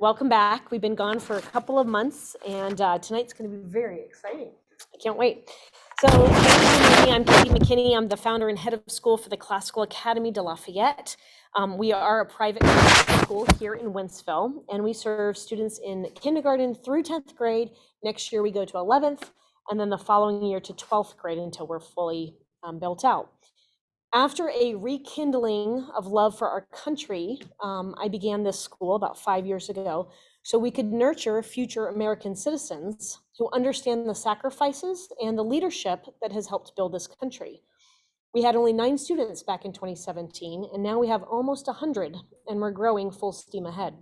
Welcome back. We've been gone for a couple of months, and tonight's going to be very exciting. I can't wait. So, I'm Katie McKinney. I'm the founder and head of school for the Classical Academy de Lafayette. We are a private school here in Wentzville, and we serve students in kindergarten through 10th grade. Next year, we go to 11th, and then the following year to 12th grade until we're fully built out. After a rekindling of love for our country, I began this school about 5 years ago so we could nurture future American citizens who understand the sacrifices and the leadership that has helped build this country. We had only 9 students back in 2017, and now we have almost 100, and we're growing full steam ahead.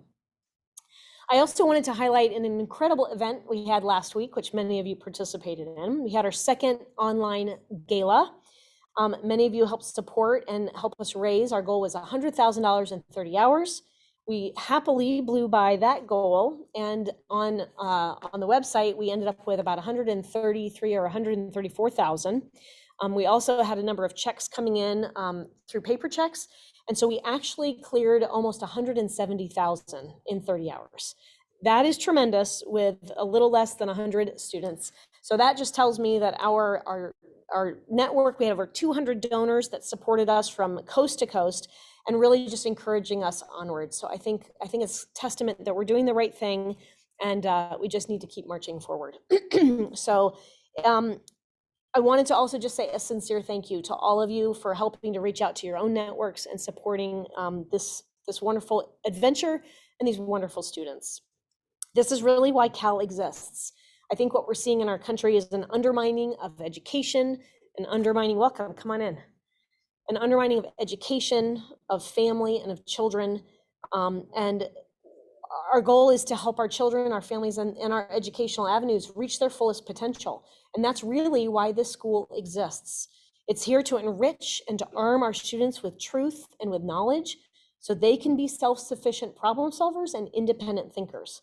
I also wanted to highlight an incredible event we had last week, which many of you participated in. We had our second online gala. Many of you helped support and help us raise. Our goal was $100,000 in 30 hours. We happily blew by that goal, and on the website, we ended up with about 133 or 134,000. We also had a number of checks coming in through paper checks, and so we actually cleared almost 170,000 in 30 hours. That is tremendous with a little less than 100 students. So that just tells me that our network, we had over 200 donors that supported us from coast to coast and really just encouraging us onwards. So I think it's testament that we're doing the right thing, and we just need to keep marching forward. So I wanted to also just say a sincere thank you to all of you for helping to reach out to your own networks and supporting this wonderful adventure and these wonderful students. This is really why Cal exists. I think what we're seeing in our country is an undermining of education, an undermining of education, of family, and of children. And our goal is to help our children, our families, and our educational avenues reach their fullest potential. And that's really why this school exists. It's here to enrich and to arm our students with truth and with knowledge so they can be self-sufficient problem solvers and independent thinkers.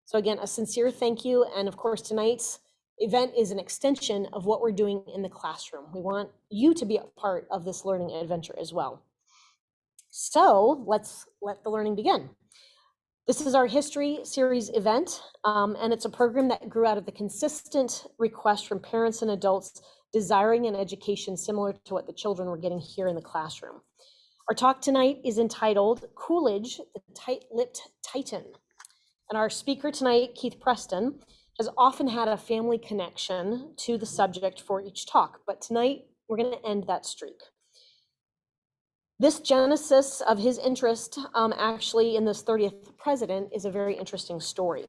So again, a sincere thank you. And of course, tonight's event is an extension of what we're doing in the classroom. We want you to be a part of this learning adventure as well. So let's let the learning begin. This is our history series event, and it's a program that grew out of the consistent request from parents and adults desiring an education similar to what the children were getting here in the classroom. Our talk tonight is entitled Coolidge, the Tight-Lipped Titan. And our speaker tonight, Keith Preston, has often had a family connection to the subject for each talk, but tonight we're going to end that streak. This genesis of his interest actually in this 30th president is a very interesting story.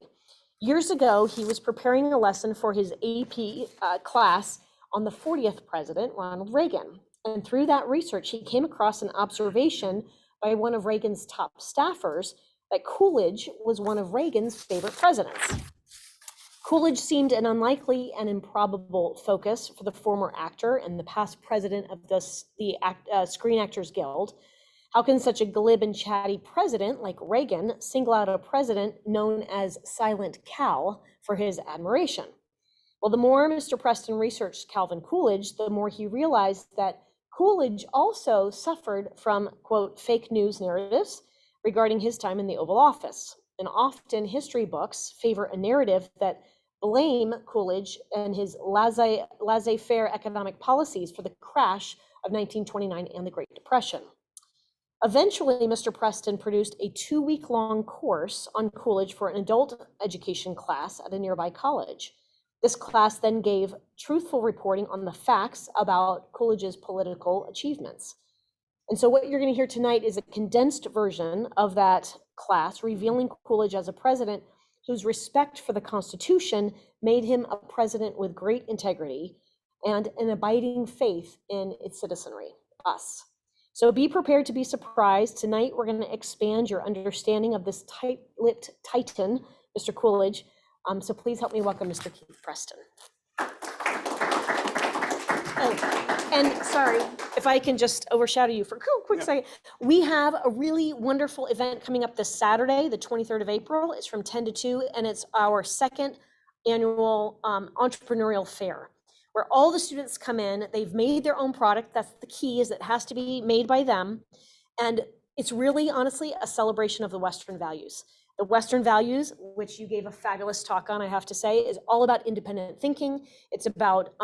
Years ago, he was preparing a lesson for his AP class on the 40th president, Ronald Reagan. And through that research, he came across an observation by one of Reagan's top staffers that Coolidge was one of Reagan's favorite presidents. Coolidge seemed an unlikely and improbable focus for the former actor and the past president of the Screen Actors Guild. How can such a glib and chatty president like Reagan single out a president known as Silent Cal for his admiration? Well, the more Mr. Preston researched Calvin Coolidge, the more he realized that Coolidge also suffered from, quote, fake news narratives regarding his time in the Oval Office. And often history books favor a narrative that blame Coolidge and his laissez-faire economic policies for the crash of 1929 and the Great Depression. Eventually, Mr. Preston produced a 2-week-long course on Coolidge for an adult education class at a nearby college. This class then gave truthful reporting on the facts about Coolidge's political achievements. And so what you're going to hear tonight is a condensed version of that class, revealing Coolidge as a president whose respect for the Constitution made him a president with great integrity and an abiding faith in its citizenry, us. So be prepared to be surprised. Tonight, we're going to expand your understanding of this tight-lipped titan, Mr. Coolidge. So please help me welcome Mr. Keith Preston. Oh, and sorry, if I can just overshadow you for a quick second. We have a really wonderful event coming up this Saturday, the 23rd of April. It's from 10 to 2, and it's our second annual entrepreneurial fair, where all the students come in. They've made their own product. That's the key, is it has to be made by them. And it's really, honestly, a celebration of the Western values. The Western values, which you gave a fabulous talk on, I have to say, is all about independent thinking. It's about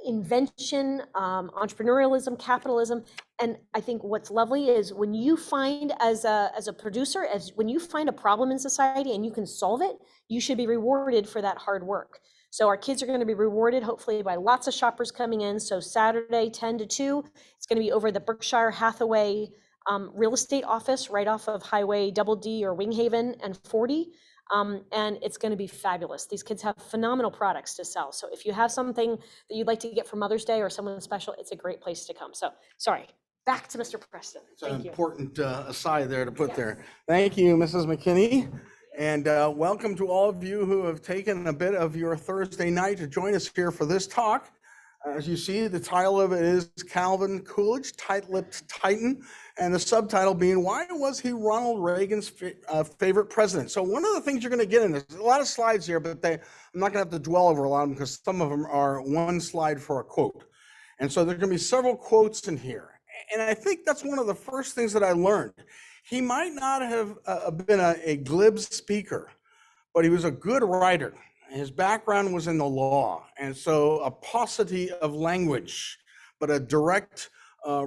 invention, entrepreneurialism, capitalism. And I think what's lovely is when you find as a producer, when you find a problem in society and you can solve it, you should be rewarded for that hard work. So our kids are going to be rewarded hopefully by lots of shoppers coming in. So Saturday 10 to 2, it's going to be over the Berkshire Hathaway real estate office right off of Highway Double D or Winghaven and 40. And it's going to be fabulous. These kids have phenomenal products to sell. So if you have something that you'd like to get for Mother's Day or someone special, it's a great place to come. So sorry, back to Mr. Preston. It's an important aside there to put there. Thank you, Mrs. McKinney. And welcome to all of you who have taken a bit of your Thursday night to join us here for this talk. As you see, the title of it is Calvin Coolidge, Tight-Lipped Titan, and the subtitle being, why was he Ronald Reagan's favorite president? So one of the things you're going to get in, there's a lot of slides here, but I'm not going to have to dwell over a lot of them because some of them are one slide for a quote. And so there's going to be several quotes in here. And I think that's one of the first things that I learned. He might not have been a glib speaker, but he was a good writer. His background was in the law, and so a paucity of language, but a direct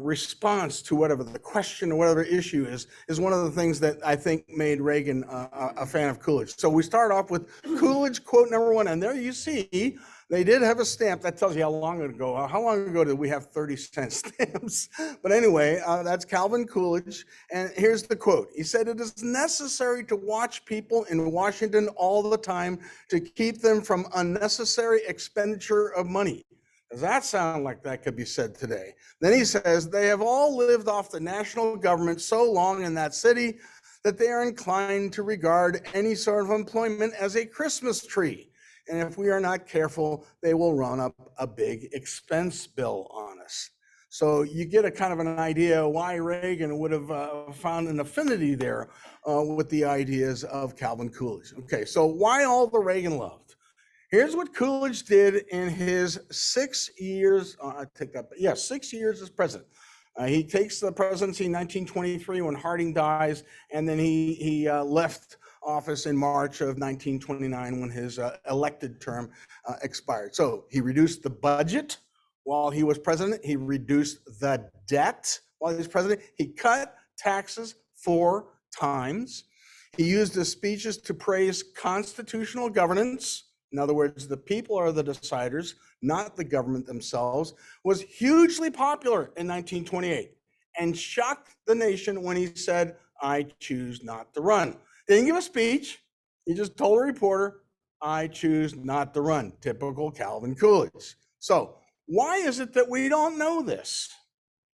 response to whatever the question or whatever issue is one of the things that I think made Reagan a fan of Coolidge. So we start off with Coolidge quote number 1, and there you see they did have a stamp that tells you how long ago. How long ago did we have 30-cent stamps? But anyway, that's Calvin Coolidge, and here's the quote. He said, "It is necessary to watch people in Washington all the time to keep them from unnecessary expenditure of money." Does that sound like that could be said today? Then he says, "They have all lived off the national government so long in that city that they are inclined to regard any sort of employment as a Christmas tree. And if we are not careful, they will run up a big expense bill on us." So you get a kind of an idea why Reagan would have found an affinity there with the ideas of Calvin Coolidge. Okay, so why all the Reagan loved? Here's what Coolidge did in his 6 years, 6 years as president. He takes the presidency in 1923 when Harding dies, and then he left office in March of 1929 when his elected term expired. So he reduced the budget while he was president. He reduced the debt while he was president. He cut taxes 4 times. He used his speeches to praise constitutional governance. In other words, the people are the deciders, not the government themselves. Was hugely popular in 1928 and shocked the nation when he said, "I choose not to run." Didn't give a speech. He just told a reporter, "I choose not to run." Typical Calvin Coolidge. So why is it that we don't know this?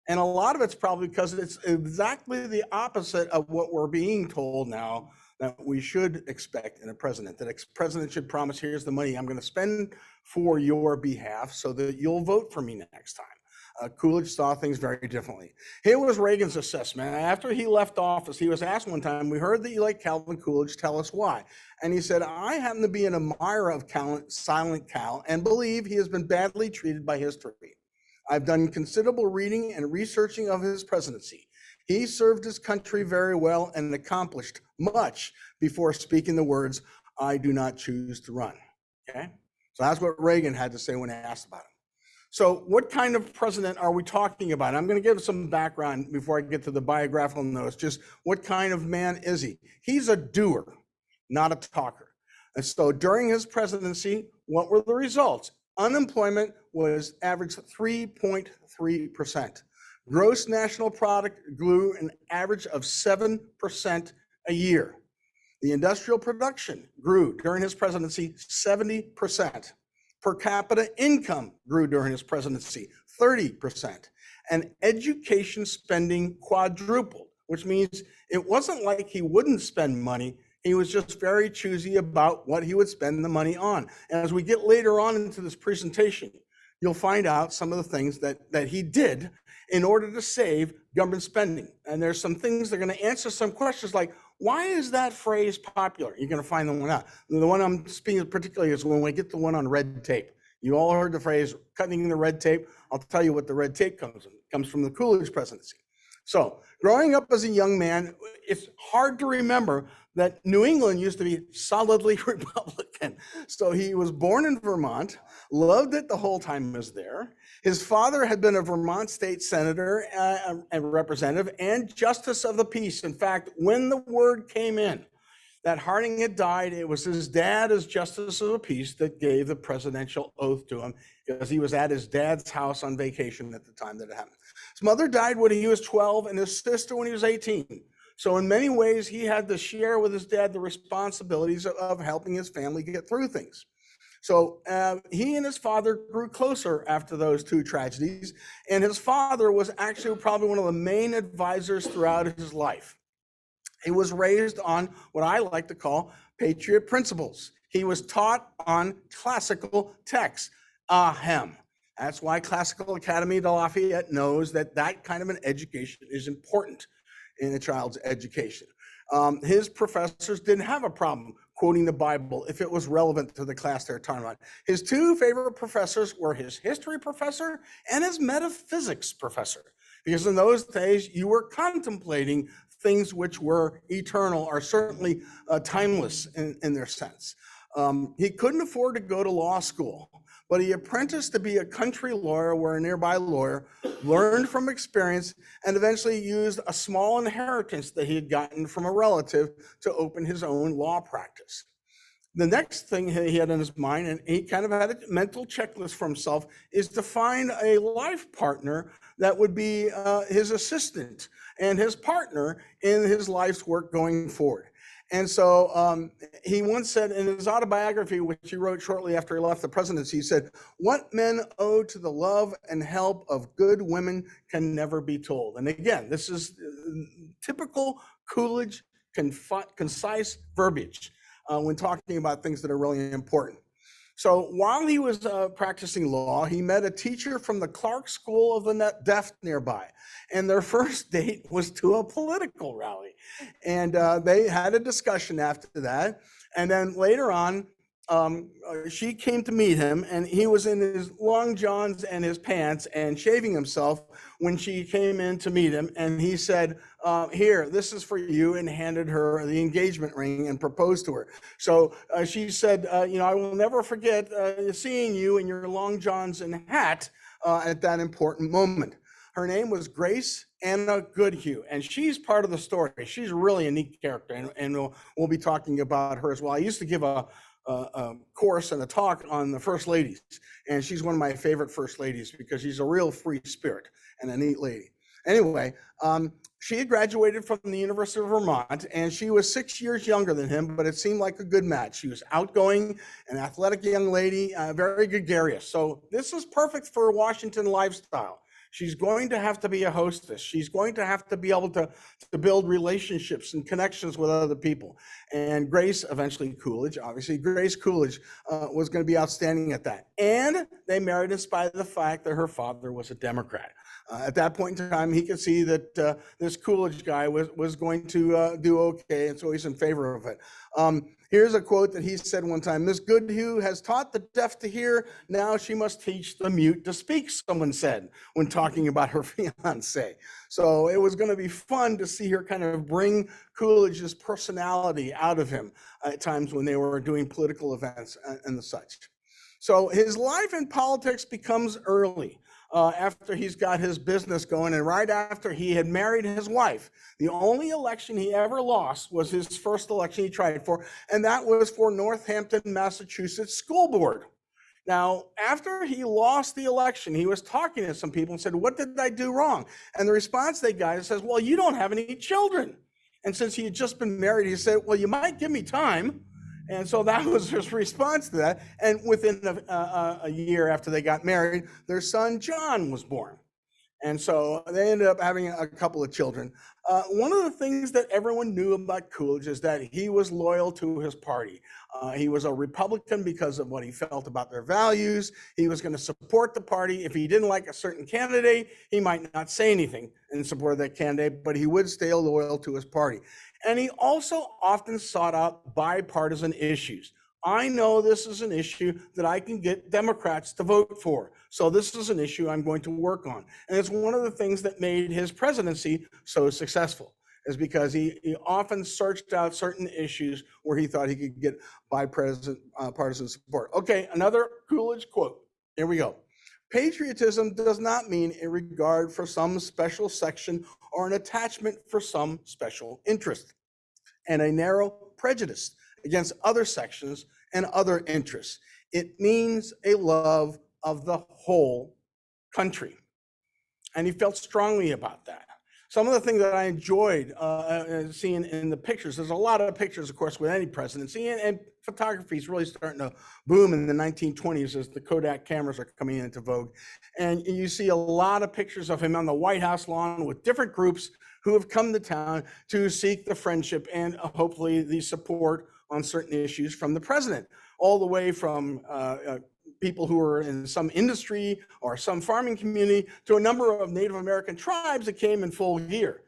And a lot of it's probably because it's exactly the opposite of what we're being told now that we should expect in a president. That a president should promise, here's the money I'm going to spend for your behalf so that you'll vote for me next time. Coolidge saw things very differently. Here was Reagan's assessment. After he left office, he was asked one time, "We heard that you like Calvin Coolidge, tell us why." And he said, "I happen to be an admirer of Silent Cal and believe he has been badly treated by history. I've done considerable reading and researching of his presidency. He served his country very well and accomplished much before speaking the words, 'I do not choose to run.'" Okay? So that's what Reagan had to say when asked about him. So what kind of president are we talking about? I'm going to give some background before I get to the biographical notes. Just what kind of man is he? He's a doer, not a talker. And so during his presidency, what were the results? Unemployment was averaged 3.3%. Gross national product grew an average of 7% a year. The industrial production grew during his presidency 70%. Per capita income grew during his presidency 30%. And education spending quadrupled, which means it wasn't like he wouldn't spend money. He was just very choosy about what he would spend the money on. And as we get later on into this presentation, you'll find out some of the things that he did in order to save government spending. And there's some things that are going to answer some questions like, why is that phrase popular? You're going to find the one out. The one I'm speaking particularly is when we get the one on red tape. You all heard the phrase cutting the red tape. I'll tell you what the red tape comes from the Coolidge presidency. So growing up as a young man, it's hard to remember, that New England used to be solidly Republican. So he was born in Vermont, loved it the whole time he was there. His father had been a Vermont state senator and representative and justice of the peace. In fact, when the word came in that Harding had died, it was his dad as justice of the peace that gave the presidential oath to him, because he was at his dad's house on vacation at the time that it happened. His mother died when he was 12 and his sister when he was 18. So in many ways, he had to share with his dad the responsibilities of helping his family get through things. So he and his father grew closer after those two tragedies, and his father was actually probably one of the main advisors throughout his life. He was raised on what I like to call patriot principles. He was taught on classical texts, ahem. That's why Classical Academy de Lafayette knows that that kind of an education is important in a child's education. His professors didn't have a problem quoting the Bible if it was relevant to the class they're talking about. His two favorite professors were his history professor and his metaphysics professor, because in those days you were contemplating things which were eternal, or certainly timeless in their sense. He couldn't afford to go to law school, but he apprenticed to be a country lawyer where a nearby lawyer learned from experience and eventually used a small inheritance that he had gotten from a relative to open his own law practice. The next thing he had in his mind, and he kind of had a mental checklist for himself, is to find a life partner that would be his assistant and his partner in his life's work going forward. And so he once said in his autobiography, which he wrote shortly after he left the presidency, he said, "What men owe to the love and help of good women can never be told." And again, this is typical Coolidge concise verbiage when talking about things that are really important. So while he was practicing law, he met a teacher from the Clark School of the Deaf nearby. And their first date was to a political rally. And they had a discussion after that. And then later on, she came to meet him, and he was in his long johns and his pants and shaving himself when she came in to meet him. And he said, "Here, this is for you," and handed her the engagement ring and proposed to her. So she said, "I will never forget seeing you in your long johns and hat at that important moment." Her name was Grace Anna Goodhue, and she's part of the story. She's really a neat character, and we'll be talking about her as well. I used to give a course and a talk on the first ladies, and she's one of my favorite first ladies because she's a real free spirit and a neat lady. Anyway, she had graduated from the University of Vermont, and she was 6 years younger than him, but it seemed like a good match. She was outgoing, an athletic young lady, very gregarious. So this is perfect for a Washington lifestyle. She's going to have to be a hostess. She's going to have to be able to build relationships and connections with other people. And Grace, eventually Coolidge, obviously, Grace Coolidge was going to be outstanding at that. And they married in spite of the fact that her father was a Democrat. At that point in time, he could see that this Coolidge guy was going to do okay, and so he's in favor of it. Here's a quote that he said one time: "Miss Goodhue has taught the deaf to hear, now she must teach the mute to speak," someone said when talking about her fiance. So it was going to be fun to see her kind of bring Coolidge's personality out of him at times when they were doing political events and the such. So his life in politics becomes early. After he's got his business going, and right after he had married his wife. The only election he ever lost was his first election he tried for, and that was for Northampton, Massachusetts School Board. Now, after he lost the election, he was talking to some people and said, "What did I do wrong?" And the response they got says, "Well, you don't have any children." And since he had just been married, he said, "Well, you might give me time." And so that was his response to that. And within a year after they got married, their son John was born. And so they ended up having a couple of children. One of the things that everyone knew about Coolidge is that he was loyal to his party. He was a Republican because of what he felt about their values. He was going to support the party. If he didn't like a certain candidate, he might not say anything in support of that candidate, but he would stay loyal to his party. And he also often sought out bipartisan issues. I know this is an issue that I can get Democrats to vote for. So this is an issue I'm going to work on. And it's one of the things that made his presidency so successful. is because he often searched out certain issues where he thought he could get bipartisan support. Okay, another Coolidge quote. Here we go. Patriotism does not mean a regard for some special section or an attachment for some special interest, and a narrow prejudice against other sections and other interests. It means a love of the whole country. And he felt strongly about that. Some of the things that I enjoyed seeing in the pictures, there's a lot of pictures, of course, with any presidency, and photography is really starting to boom in the 1920s as the Kodak cameras are coming into vogue. And you see a lot of pictures of him on the White House lawn with different groups who have come to town to seek the friendship and hopefully the support on certain issues from the president, all the way from people who are in some industry or some farming community to a number of Native American tribes that came in full gear.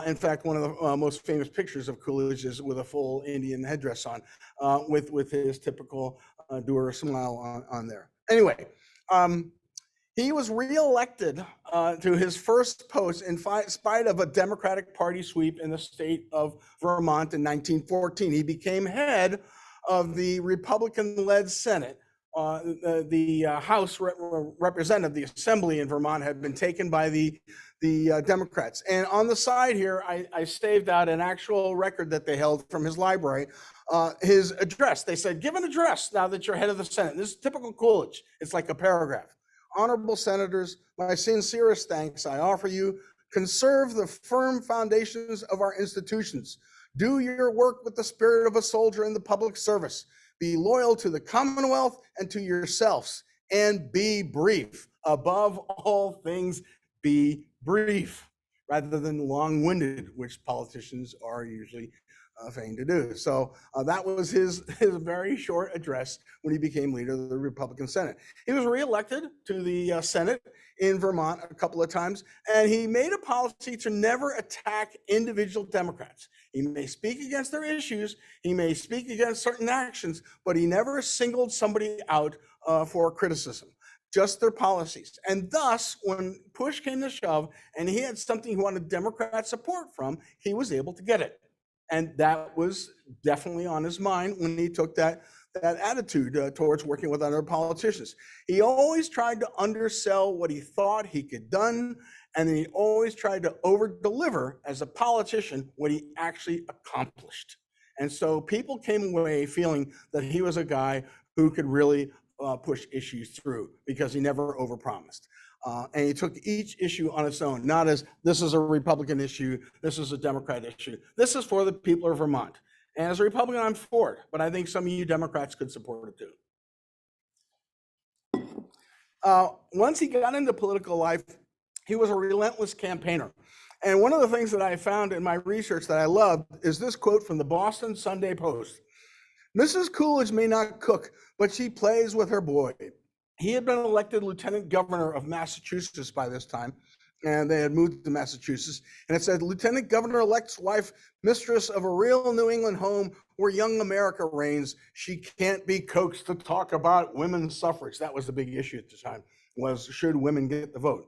In fact, one of the most famous pictures of Coolidge is with a full Indian headdress on, with his typical dour smile on there. Anyway, he was reelected to his first post in spite of a Democratic Party sweep in the state of Vermont in 1914. He became head of the Republican-led Senate. The House representative, the Assembly in Vermont, had been taken by the Democrats. And on the side here, I saved out an actual record that they held from his library, his address. They said, give an address now that you're head of the Senate. This is typical Coolidge. It's like a paragraph. Honorable senators, my sincerest thanks I offer you. Conserve the firm foundations of our institutions. Do your work with the spirit of a soldier in the public service. Be loyal to the Commonwealth and to yourselves, and be brief. Above all things, be brief, rather than long-winded, which politicians are usually fain to do. So that was his very short address when he became leader of the Republican Senate. He was reelected to the Senate in Vermont a couple of times, and he made a policy to never attack individual Democrats. He may speak against their issues, he may speak against certain actions, but he never singled somebody out for criticism, just their policies. And thus, when push came to shove and he had something he wanted Democrat support from, he was able to get it. And that was definitely on his mind when he took that attitude towards working with other politicians. He always tried to undersell what he thought he could done, and then he always tried to over-deliver as a politician what he actually accomplished. And so people came away feeling that he was a guy who could really push issues through because he never overpromised. And he took each issue on its own, not as this is a Republican issue, this is a Democrat issue. This is for the people of Vermont. And as a Republican, I'm for it, but I think some of you Democrats could support it too. Once he got into political life, he was a relentless campaigner. And one of the things that I found in my research that I loved is this quote from the Boston Sunday Post. Mrs. Coolidge may not cook, but she plays with her boy. He had been elected lieutenant governor of Massachusetts by this time, and they had moved to Massachusetts. And it said, Lieutenant Governor-elect's wife, mistress of a real New England home where young America reigns, she can't be coaxed to talk about women's suffrage. That was the big issue at the time, was should women get the vote?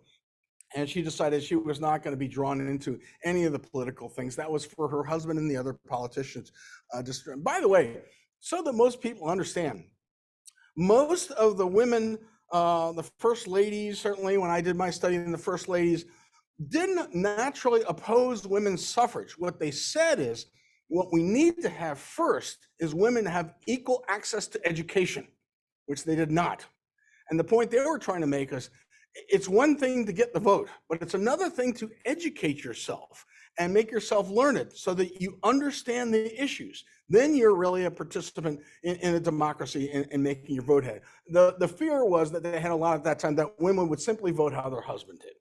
And she decided she was not going to be drawn into any of the political things. That was for her husband and the other politicians. By the way, so that most people understand, most of the women, the first ladies, certainly when I did my study in the first ladies, didn't naturally oppose women's suffrage. What they said is, what we need to have first is women have equal access to education, which they did not. And the point they were trying to make is, it's one thing to get the vote, but it's another thing to educate yourself and make yourself learned so that you understand the issues. Then you're really a participant in a democracy and making your vote head. The fear was that they had a lot at that time that women would simply vote how their husband did.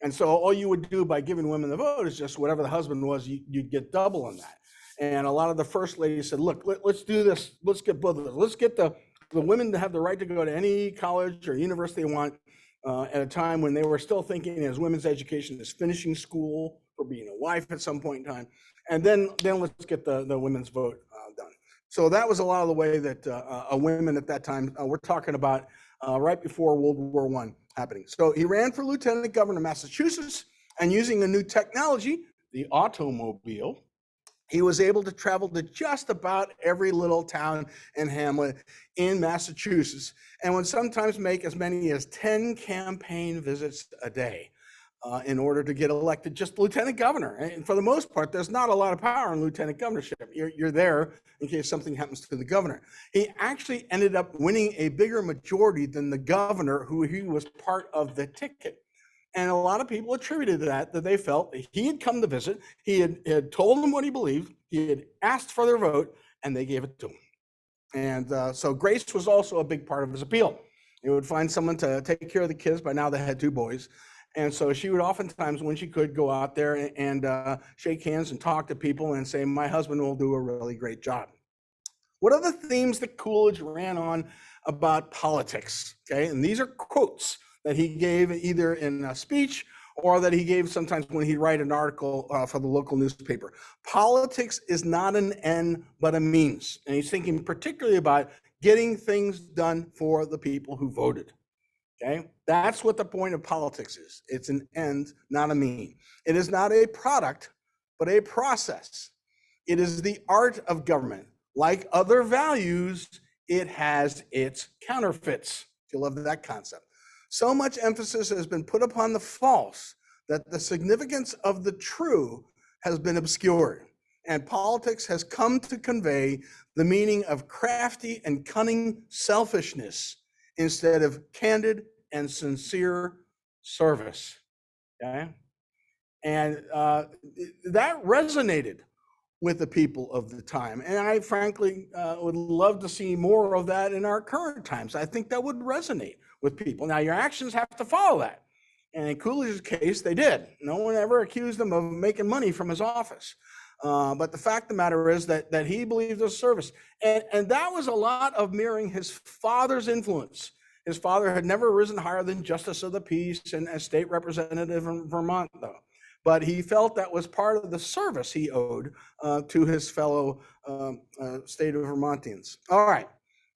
And so all you would do by giving women the vote is just whatever the husband was, you'd get double on that. And a lot of the first ladies said, look, let's do this. Let's get both of them. Let's get the women to have the right to go to any college or university they want at a time when they were still thinking as women's education is finishing school or being a wife at some point in time. And then let's get the women's vote done. So that was a lot of the way that women at that time, we're talking about right before World War I happening. So he ran for lieutenant governor of Massachusetts, and using a new technology, the automobile, he was able to travel to just about every little town and hamlet in Massachusetts and would sometimes make as many as 10 campaign visits a day in order to get elected just lieutenant governor. And for the most part, there's not a lot of power in lieutenant governorship. You're there in case something happens to the governor. He actually ended up winning a bigger majority than the governor, who he was part of the ticket. And a lot of people attributed that they felt that he had come to visit, he had told them what he believed, he had asked for their vote, and they gave it to him. And so Grace was also a big part of his appeal. He would find someone to take care of the kids. By now they had 2 boys. And so she would oftentimes, when she could, go out there and shake hands and talk to people and say, my husband will do a really great job. What are the themes that Coolidge ran on about politics? Okay, and these are quotes that he gave either in a speech or that he gave sometimes when he'd write an article for the local newspaper. Politics is not an end, but a means. And he's thinking particularly about getting things done for the people who voted. Okay, that's what the point of politics is. It's an end, not a mean. It is not a product, but a process. It is the art of government. Like other values, it has its counterfeits. You love that concept. So much emphasis has been put upon the false that the significance of the true has been obscured. And politics has come to convey the meaning of crafty and cunning selfishness instead of candid and sincere service. Okay? And that resonated with the people of the time. And I frankly would love to see more of that in our current times. I think that would resonate with people. Now, your actions have to follow that. And in Coolidge's case, they did. No one ever accused him of making money from his office. But the fact of the matter is that he believed in service. And that was a lot of mirroring his father's influence. His father had never risen higher than Justice of the Peace and as state representative in Vermont, though. But he felt that was part of the service he owed to his fellow state of Vermontians. All right.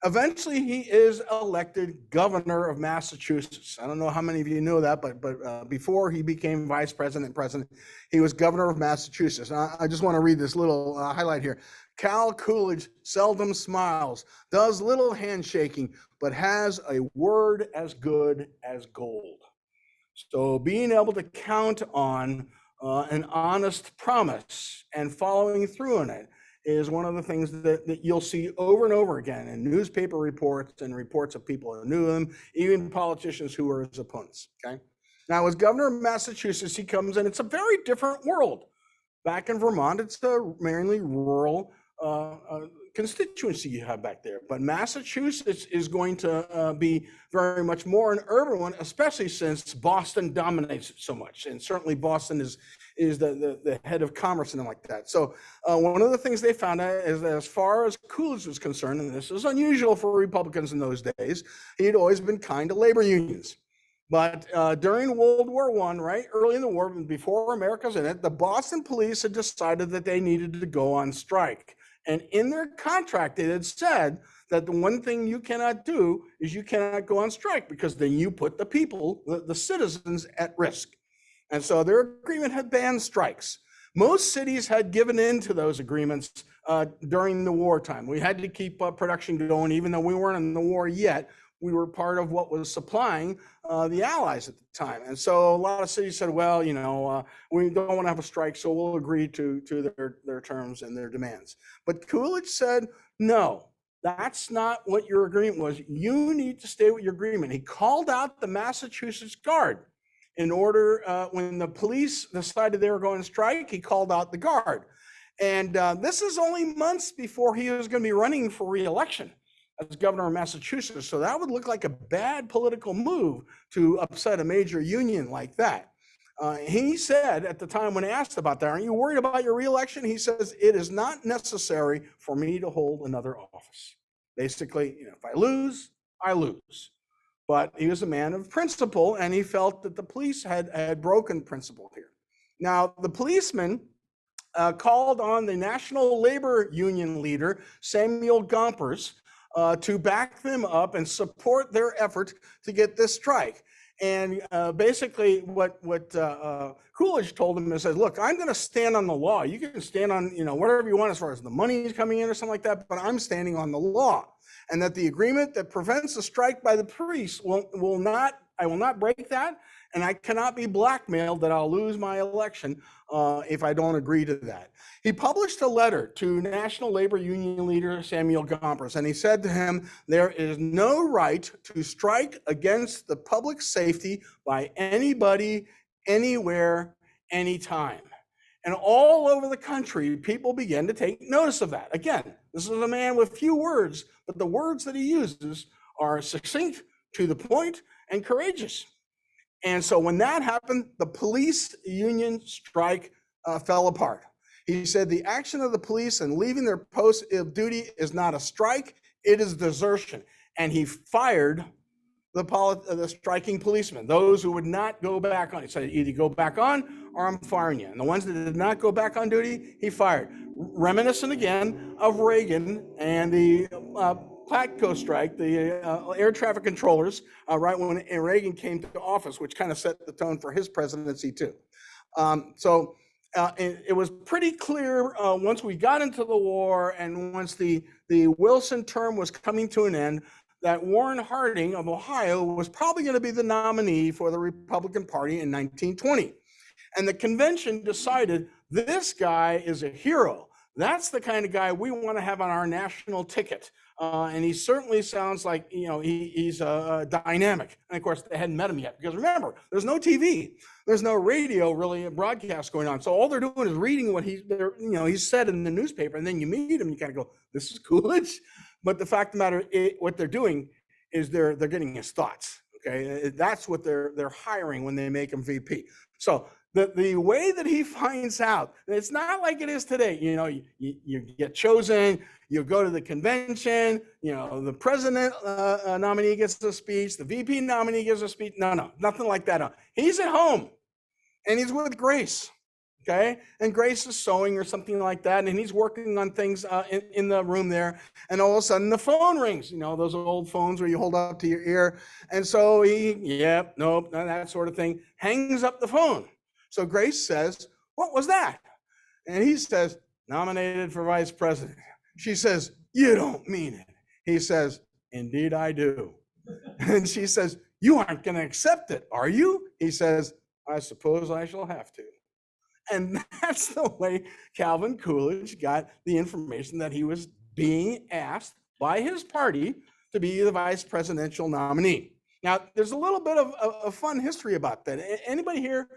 Eventually, he is elected governor of Massachusetts. I don't know how many of you know that, but before he became vice president and president, he was governor of Massachusetts. I just want to read this little highlight here. Cal Coolidge seldom smiles, does little handshaking, but has a word as good as gold. So being able to count on an honest promise and following through on it is one of the things that you'll see over and over again in newspaper reports and reports of people who knew him, even politicians who were his opponents. Okay. Now, as governor of Massachusetts, he comes in. It's a very different world. Back in Vermont, it's a mainly rural constituency you have back there. But Massachusetts is going to be very much more an urban one, especially since Boston dominates it so much. And certainly Boston is the head of commerce and like that. So one of the things they found out is that as far as Coolidge was concerned, and this is unusual for Republicans in those days, he'd always been kind to labor unions. But during World War I, right, early in the war, before America's in it, the Boston police had decided that they needed to go on strike. And in their contract, it had said that the one thing you cannot do is you cannot go on strike because then you put the people, the citizens, at risk. And so their agreement had banned strikes. Most cities had given in to those agreements during the wartime. We had to keep production going, even though we weren't in the war yet. We were part of what was supplying the Allies at the time. And so a lot of cities said, well, you know, we don't want to have a strike, so we'll agree to their terms and their demands. But Coolidge said, no, that's not what your agreement was. You need to stay with your agreement. He called out the Massachusetts Guard. In order, when the police decided they were going to strike, he called out the Guard. And this is only months before he was going to be running for re-election as governor of Massachusetts. So that would look like a bad political move to upset a major union like that. He said at the time when asked about that, aren't you worried about your reelection? He says, it is not necessary for me to hold another office. Basically, you know, if I lose, I lose. But he was a man of principle, and he felt that the police had broken principle here. Now, the policeman called on the National Labor Union leader, Samuel Gompers, to back them up and support their effort to get this strike. And basically what Coolidge told him is, said, look, I'm going to stand on the law. You can stand on, whatever you want as far as the money is coming in or something like that, but I'm standing on the law. And that the agreement that prevents a strike by the police I will not break that. And I cannot be blackmailed that I'll lose my election if I don't agree to that. He published a letter to National Labor Union leader Samuel Gompers, and he said to him, there is no right to strike against the public safety by anybody, anywhere, anytime. And all over the country, people began to take notice of that. Again, this is a man with few words, but the words that he uses are succinct, to the point, and courageous. And so when that happened, the police union strike fell apart. He said the action of the police in leaving their post of duty is not a strike, it is desertion. And he fired the striking policemen, those who would not go back on. He said, either go back on or I'm firing you. And the ones that did not go back on duty, he fired. Reminiscent again of Reagan and the Platco strike, the air traffic controllers, right when Reagan came to office, which kind of set the tone for his presidency too. It was pretty clear once we got into the war and once the Wilson term was coming to an end, that Warren Harding of Ohio was probably going to be the nominee for the Republican Party in 1920. And the convention decided this guy is a hero. That's the kind of guy we want to have on our national ticket. And he certainly sounds like, he's dynamic. And of course, they hadn't met him yet, because remember, there's no TV, there's no radio really broadcast going on. So all they're doing is reading what he's said in the newspaper. And then you meet him, you kind of go, this is Coolidge. But the fact of the matter, what they're doing is they're getting his thoughts. Okay, that's what they're hiring when they make him VP. So the way that he finds out, it's not like it is today. You get chosen, you go to the convention, the president nominee gets a speech, the VP nominee gives a speech. No, nothing like that. No. He's at home and he's with Grace. Okay, and Grace is sewing or something like that, and he's working on things in the room there, and all of a sudden the phone rings, those old phones where you hold up to your ear, and so nope, that sort of thing, hangs up the phone. So Grace says, what was that? And he says, nominated for vice president. She says, you don't mean it. He says, indeed I do. And she says, you aren't going to accept it, are you? He says, I suppose I shall have to. And that's the way Calvin Coolidge got the information that he was being asked by his party to be the vice presidential nominee. Now, there's a little bit of a fun history about that. Anybody here,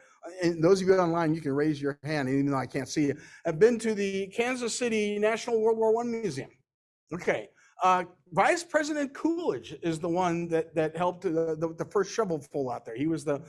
and those of you online, you can raise your hand, even though I can't see you, have been to the Kansas City National World War I Museum. Okay. Vice President Coolidge is the one that helped the first shovelful out there. He was the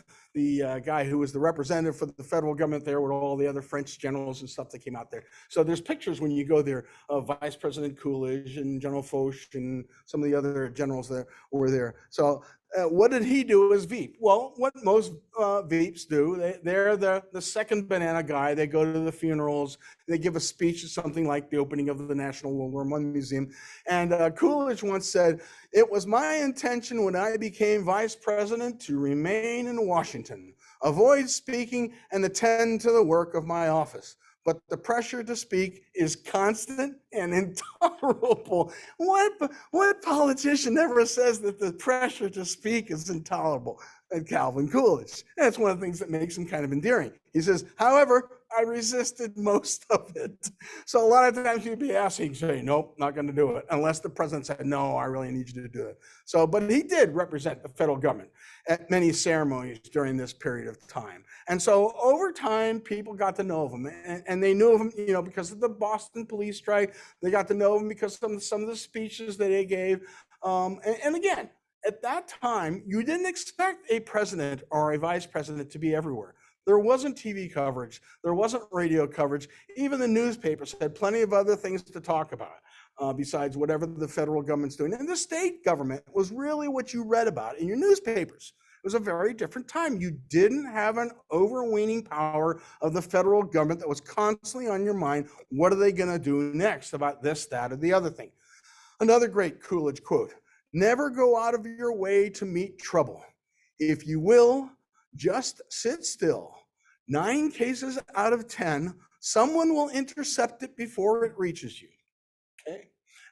guy who was the representative for the federal government there with all the other French generals and stuff that came out there. So there's pictures when you go there of Vice President Coolidge and General Foch and some of the other generals that were there. So what did he do as Veep? Well, what most Veeps do, they're the second banana guy. They go to the funerals. They give a speech at something like the opening of the National World War I Museum. And Coolidge once said, it was my intention when I became vice president to remain in Washington, avoid speaking, and attend to the work of my office. But the pressure to speak is constant and intolerable. What politician ever says that the pressure to speak is intolerable? And Calvin Coolidge. That's one of the things that makes him kind of endearing. He says, however, I resisted most of it. So a lot of times you'd be asked, he'd say, nope, not going to do it, unless the president said, no, I really need you to do it. So, but he did represent the federal government at many ceremonies during this period of time. And so over time, people got to know of him, and they knew of him, because of the Boston police strike. They got to know him because of some of the speeches that he gave. And again, at that time, you didn't expect a president or a vice president to be everywhere. There wasn't TV coverage. There wasn't radio coverage. Even the newspapers had plenty of other things to talk about besides whatever the federal government's doing. And the state government was really what you read about in your newspapers. It was a very different time. You didn't have an overweening power of the federal government that was constantly on your mind. What are they going to do next about this, that, or the other thing? Another great Coolidge quote, never go out of your way to meet trouble. If you will, just sit still. 9 cases out of 10, someone will intercept it before it reaches you. Okay.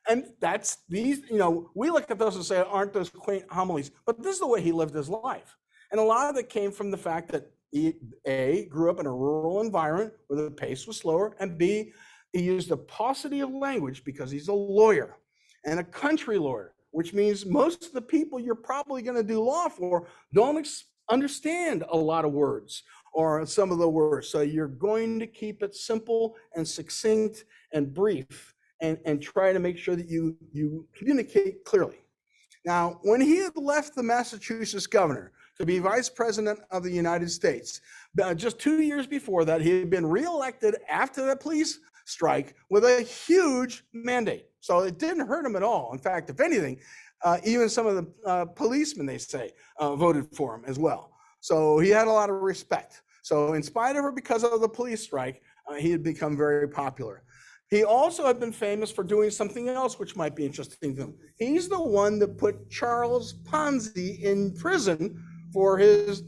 And that's these, we look at those and say, aren't those quaint homilies? But this is the way he lived his life. And a lot of it came from the fact that he, A, grew up in a rural environment where the pace was slower, and B, he used a paucity of language because he's a lawyer and a country lawyer, which means most of the people you're probably going to do law for don't understand a lot of words or some of the words. So you're going to keep it simple and succinct and brief. And try to make sure that you communicate clearly. Now, when he had left the Massachusetts governor to be vice president of the United States, just 2 years before that, he had been reelected after the police strike with a huge mandate. So it didn't hurt him at all. In fact, if anything, even some of the policemen, they say, voted for him as well. So he had a lot of respect. So in spite of, or because of the police strike, he had become very popular. He also had been famous for doing something else, which might be interesting to him. He's the one that put Charles Ponzi in prison for his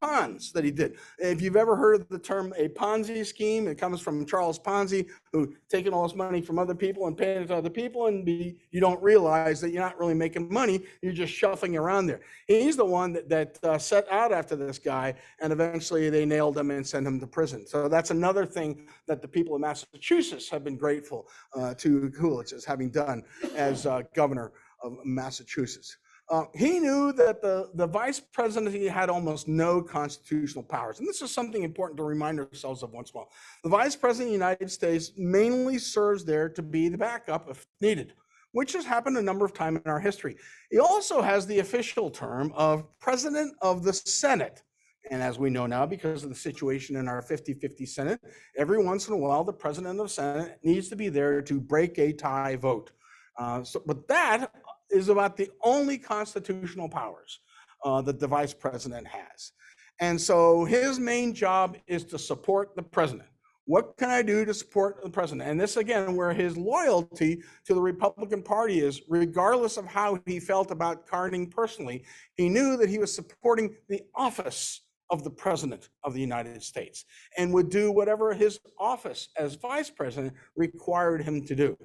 cons that he did. If you've ever heard of the term a Ponzi scheme, it comes from Charles Ponzi, who taken all this money from other people and paying it to other people, and you don't realize that you're not really making money, you're just shuffling around there. He's the one that set out after this guy, and eventually they nailed him and sent him to prison. So that's another thing that the people of Massachusetts have been grateful to Coolidge as having done as governor of Massachusetts. He knew that the vice presidency had almost no constitutional powers. And this is something important to remind ourselves of once in a while. The vice president of the United States mainly serves there to be the backup if needed, which has happened a number of times in our history. He also has the official term of president of the Senate. And as we know now, because of the situation in our 50-50 Senate, every once in a while, the president of the Senate needs to be there to break a tie vote. But that is about the only constitutional powers that the vice president has. And so his main job is to support the president. What can I do to support the president? And this, again, where his loyalty to the Republican Party is, regardless of how he felt about Harding personally, he knew that he was supporting the office of the president of the United States and would do whatever his office as vice president required him to do.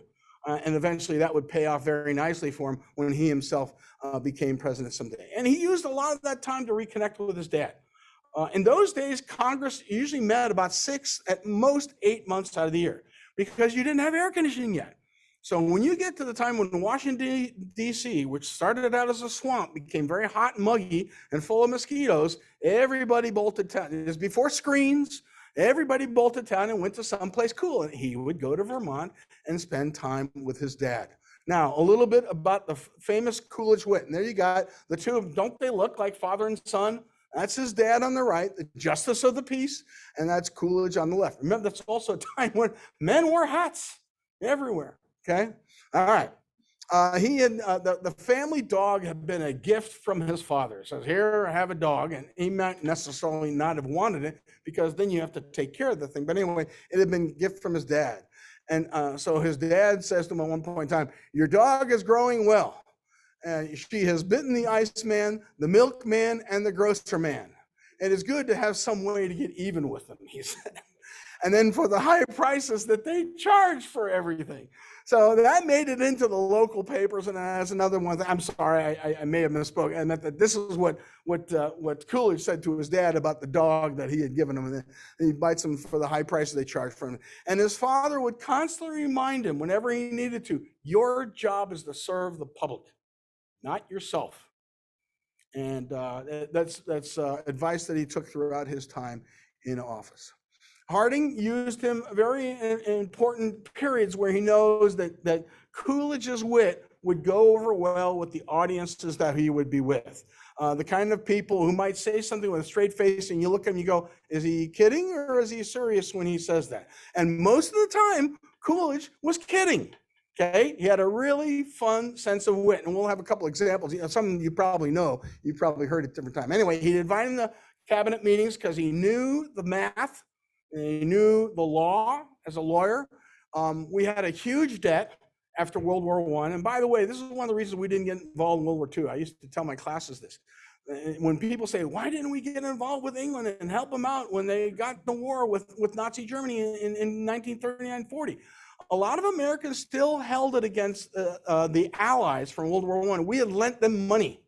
And eventually that would pay off very nicely for him when he himself became president someday. And he used a lot of that time to reconnect with his dad. In those days, Congress usually met about 6, at most 8 months out of the year, because you didn't have air conditioning yet. So when you get to the time when Washington, D.C., which started out as a swamp, became very hot and muggy and full of mosquitoes, everybody bolted town. It was before screens. Everybody bolted town and went to someplace cool. And he would go to Vermont and spend time with his dad. Now, a little bit about the famous Coolidge wit. And there you got the two of them. Don't they look like father and son? That's his dad on the right, the justice of the peace, and that's Coolidge on the left. Remember, that's also a time when men wore hats everywhere. Okay, all right. He had the family dog had been a gift from his father. Says, "Here, have a dog," and he might necessarily not have wanted it because then you have to take care of the thing. But anyway, it had been a gift from his dad, and so his dad says to him at one point in time, "Your dog is growing well. She has bitten the Iceman, the milkman, and the grocer man. It is good to have some way to get even with them," he said. And then for the high prices that they charge for everything. So that made it into the local papers. And that's another one. I'm sorry, I may have misspoke. I meant that this is what Coolidge said to his dad about the dog that he had given him. And he bites him for the high prices they charge for him. And his father would constantly remind him whenever he needed to, your job is to serve the public, not yourself. And that's advice that he took throughout his time in office. Harding used him very important periods where he knows that Coolidge's wit would go over well with the audiences that he would be with. The kind of people who might say something with a straight face and you look at him and you go, is he kidding or is he serious when he says that? And most of the time, Coolidge was kidding. Okay, he had a really fun sense of wit. And we'll have a couple examples. Some you probably know, you've probably heard at different time. Anyway, he'd invite him to cabinet meetings because he knew the math. And he knew the law as a lawyer. We had a huge debt after World War I. And by the way, this is one of the reasons we didn't get involved in World War II. I used to tell my classes this. When people say, why didn't we get involved with England and help them out when they got the war with Nazi Germany in 1939-40? A lot of Americans still held it against the Allies from World War I. We had lent them money.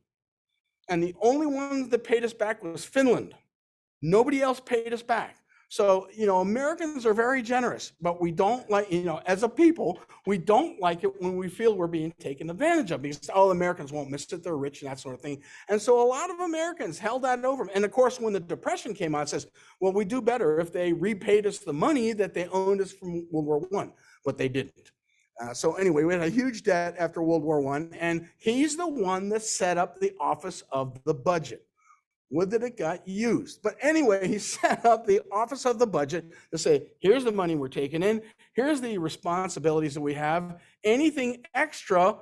And the only ones that paid us back was Finland. Nobody else paid us back. So, Americans are very generous, but we don't like, as a people, we don't like it when we feel we're being taken advantage of because, Americans won't miss it, they're rich and that sort of thing. And so a lot of Americans held that over. And of course, when the Depression came out, it says, well, we do better if they repaid us the money that they owned us from World War I, but they didn't. So anyway, we had a huge debt after World War I, and he's the one that set up the Office of the Budget. Would that it got used. But anyway, he set up the Office of the Budget to say, here's the money we're taking in, here's the responsibilities that we have, anything extra,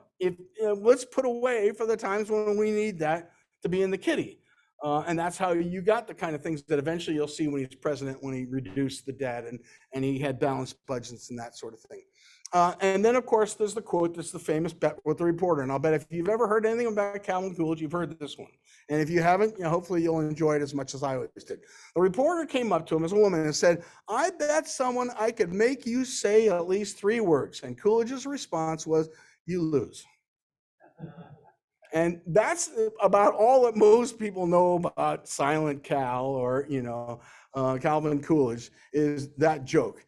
let's put away for the times when we need that to be in the kitty. And that's how you got the kind of things that eventually you'll see when he's president, when he reduced the debt and he had balanced budgets and that sort of thing. And then, of course, there's the quote that's the famous bet with the reporter. And I'll bet if you've ever heard anything about Calvin Coolidge, you've heard this one. And if you haven't, hopefully you'll enjoy it as much as I always did. The reporter came up to him as a woman and said, I bet someone I could make you say at least 3 words. And Coolidge's response was, you lose. And that's about all that most people know about Silent Cal or, Calvin Coolidge is that joke.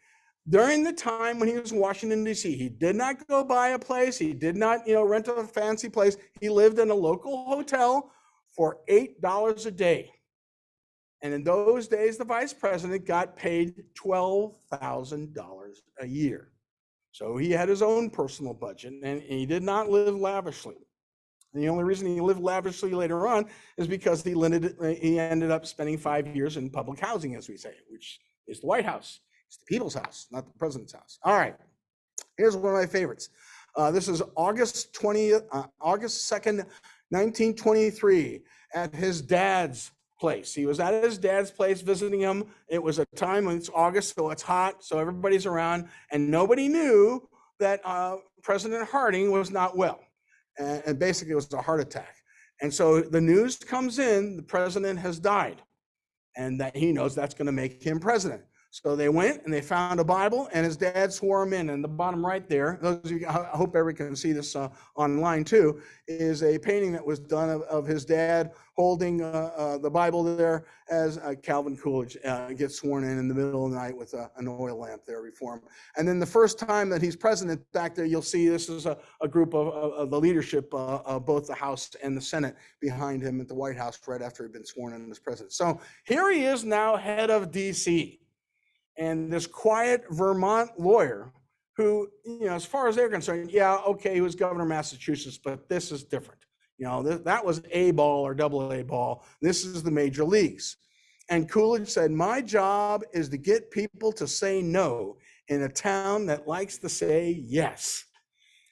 During the time when he was in Washington, D.C., he did not go buy a place. He did not, rent a fancy place. He lived in a local hotel for $8 a day. And in those days, the vice president got paid $12,000 a year. So he had his own personal budget, and he did not live lavishly. And the only reason he lived lavishly later on is because he ended up spending 5 years in public housing, as we say, which is the White House. It's the people's house, not the president's house. All right, here's one of my favorites. This is August 2nd, 1923, at his dad's place. He was at his dad's place visiting him. It was a time when it's August, so it's hot, so everybody's around, and nobody knew that President Harding was not well. And basically it was a heart attack. And so the news comes in, the president has died, and that he knows that's going to make him president. So they went and they found a Bible, and his dad swore him in. And the bottom right there, those of you, I hope everyone can see this online too, is a painting that was done of his dad holding the Bible there as Calvin Coolidge gets sworn in the middle of the night with an oil lamp there before him. And then the first time that he's president back there, you'll see this is a group of the leadership of both the House and the Senate behind him at the White House right after he'd been sworn in as president. So here he is now head of D.C. And this quiet Vermont lawyer who, as far as they're concerned, yeah, okay, he was governor of Massachusetts, but this is different. That was A ball or double A ball. This is the major leagues. And Coolidge said, my job is to get people to say no in a town that likes to say yes.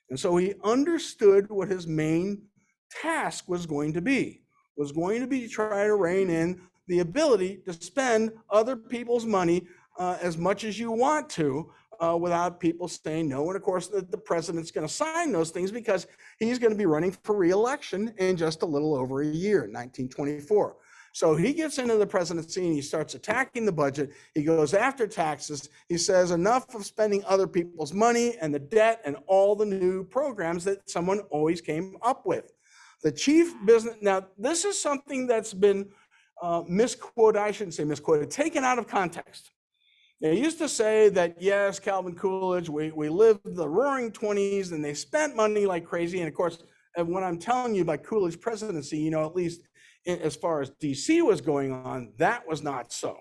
And so he understood what his main task was going to be to try to rein in the ability to spend other people's money as much as you want to without people saying no. And of course, the president's going to sign those things because he's going to be running for re-election in just a little over a year, 1924. So he gets into the presidency and he starts attacking the budget. He goes after taxes. He says enough of spending other people's money and the debt and all the new programs that someone always came up with. The chief business, now this is something that's been misquoted, I shouldn't say misquoted, taken out of context. They used to say that, yes, Calvin Coolidge, we lived the Roaring Twenties and they spent money like crazy. And of course, when I'm telling you about Coolidge's presidency, at least as far as DC was going on, that was not so,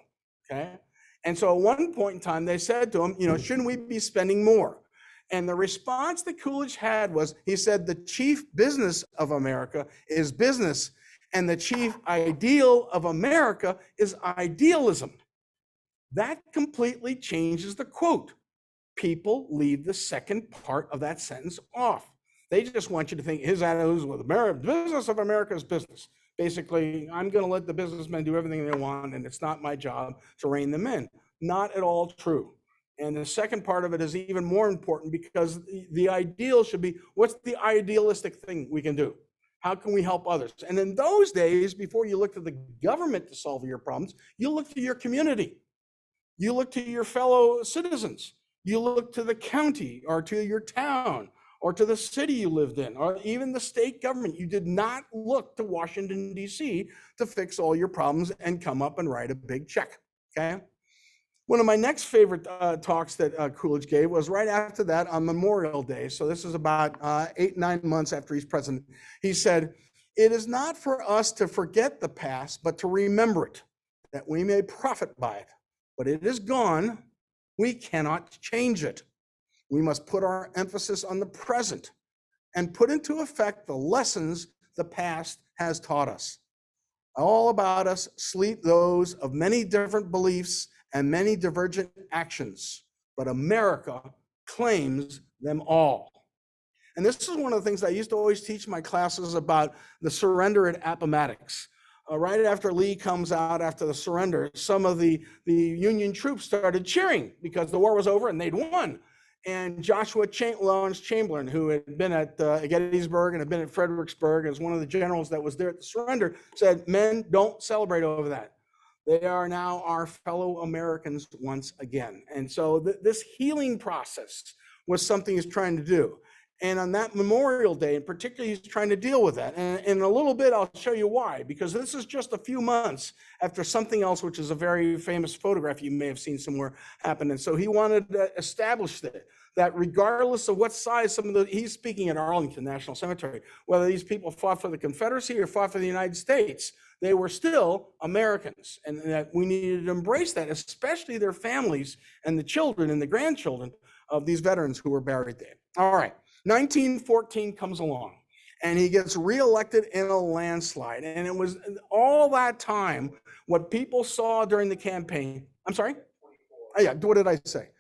okay? And so at one point in time, they said to him, shouldn't we be spending more? And the response that Coolidge had was, he said, the chief business of America is business, and the chief ideal of America is idealism. That completely changes the quote. People leave the second part of that sentence off. They just want you to think his attitude is with America, business of America is business. Basically, I'm going to let the businessmen do everything they want, and it's not my job to rein them in. Not at all true. And the second part of it is even more important because the ideal should be, what's the idealistic thing we can do? How can we help others? And in those days, before you look to the government to solve your problems, you look to your community. You look to your fellow citizens. You look to the county or to your town or to the city you lived in, or even the state government. You did not look to Washington, D.C. to fix all your problems and come up and write a big check, okay? One of my next favorite talks that Coolidge gave was right after that on Memorial Day. So this is about 8-9 months after he's president. He said, "It is not for us to forget the past, but to remember it, that we may profit by it. But it is gone. We cannot change it. We must put our emphasis on the present and put into effect the lessons the past has taught us. All about us sleep those of many different beliefs and many divergent actions, but America claims them all." And this is one of the things I used to always teach my classes about the surrender at Appomattox. Right after Lee comes out after the surrender, some of the Union troops started cheering because the war was over and they'd won. And Joshua Lawrence Chamberlain, who had been at Gettysburg and had been at Fredericksburg as one of the generals that was there at the surrender, said, "Men, don't celebrate over that. They are now our fellow Americans once again." And so this healing process was something he's trying to do. And on that Memorial Day in particular, he's trying to deal with that. And in a little bit, I'll show you why, because this is just a few months after something else, which is a very famous photograph you may have seen somewhere happen. And so he wanted to establish that regardless of what size he's speaking at Arlington National Cemetery, whether these people fought for the Confederacy or fought for the United States, they were still Americans, and that we needed to embrace that, especially their families and the children and the grandchildren of these veterans who were buried there. All right, 1914 comes along, and he gets reelected in a landslide. And it was all that time, what people saw during the campaign. I'm sorry? Oh, yeah, what did I say?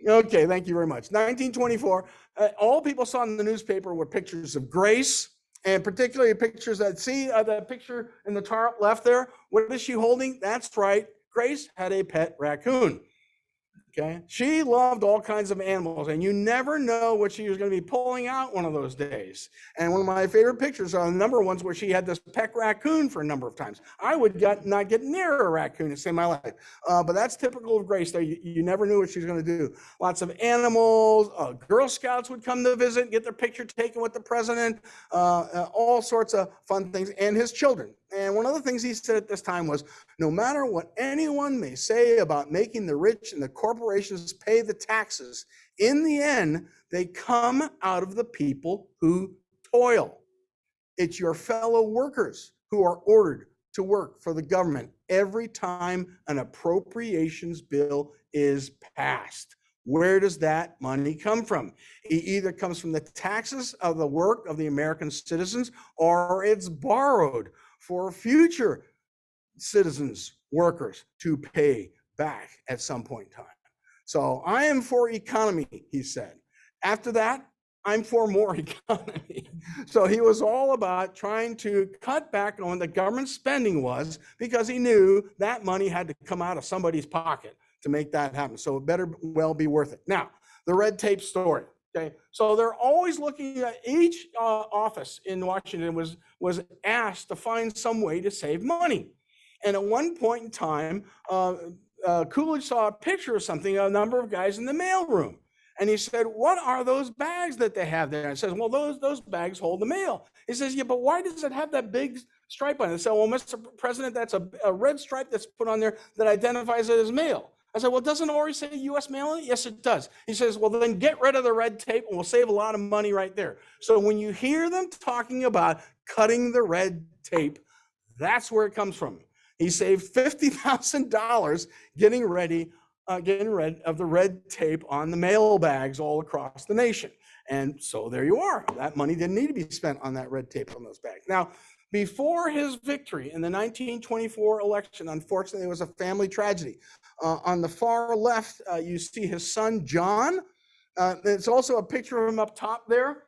Okay, thank you very much. 1924, all people saw in the newspaper were pictures of Grace, and particularly pictures that, see the picture in the top left there? What is she holding? That's right, Grace had a pet raccoon. Okay, she loved all kinds of animals, and you never know what she was going to be pulling out one of those days. And one of my favorite pictures are the number of ones where she had this pet raccoon for a number of times. I would not get near a raccoon to save my life, but that's typical of Grace. There, you never knew what she was going to do. Lots of animals. Girl Scouts would come to visit, get their picture taken with the president. All sorts of fun things, and his children. And one of the things he said at this time was, no matter what anyone may say about making the rich and the corporations pay the taxes, in the end, they come out of the people who toil. It's your fellow workers who are ordered to work for the government every time an appropriations bill is passed. Where does that money come from? It either comes from the taxes of the work of the American citizens, or it's borrowed for future citizens, workers to pay back at some point in time. So I am for economy, he said. After that, I'm for more economy. So he was all about trying to cut back on the government spending was, because he knew that money had to come out of somebody's pocket to make that happen. So it better well be worth it. Now, the red tape story. Okay, so they're always looking at each office in Washington was asked to find some way to save money. And at one point in time, Coolidge saw a picture of something, a number of guys in the mailroom. And he said, "What are those bags that they have there?" And says, "Well, those bags hold the mail." He says, "Yeah, but why does it have that big stripe on it?" I said, "Well, Mr. President, that's a red stripe that's put on there that identifies it as mail." I said, "Well, doesn't it already say U.S. mail on it?" "Yes, it does." He says, "Well, then get rid of the red tape and we'll save a lot of money right there." So when you hear them talking about cutting the red tape, that's where it comes from. He saved $50,000 getting rid of the red tape on the mail bags all across the nation. And so there you are. That money didn't need to be spent on that red tape on those bags. Now, before his victory in the 1924 election, unfortunately, there was a family tragedy. On the far left, you see his son, John. There's also a picture of him up top there.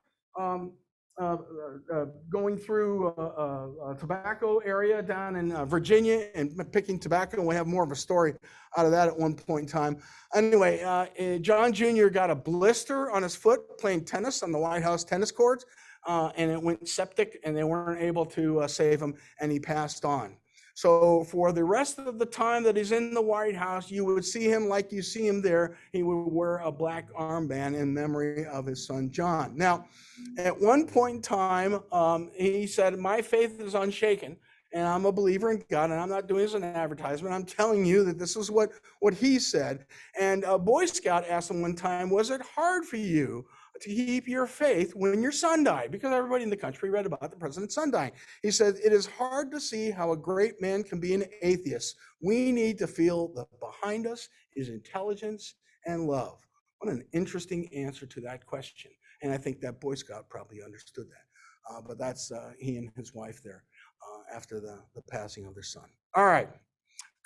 going through a tobacco area down in Virginia and picking tobacco. And we have more of a story out of that at one point in time. Anyway, John Jr. got a blister on his foot playing tennis on the White House tennis courts, and it went septic, and they weren't able to save him, and he passed on. So for the rest of the time that he's in the White House, you would see him like you see him there. He would wear a black armband in memory of his son, John. Now, at one point in time, he said, "My faith is unshaken, and I'm a believer in God, and I'm not doing this as an advertisement. I'm telling you that this is what he said." And a Boy Scout asked him one time, "Was it hard for you to keep your faith when your son died?" Because everybody in the country read about the president's son dying. He said, "It is hard to see how a great man can be an atheist. We need to feel that behind us is intelligence and love." What an interesting answer to that question. And I think that Boy Scout probably understood that. But that's he and his wife there after the passing of their son. All right.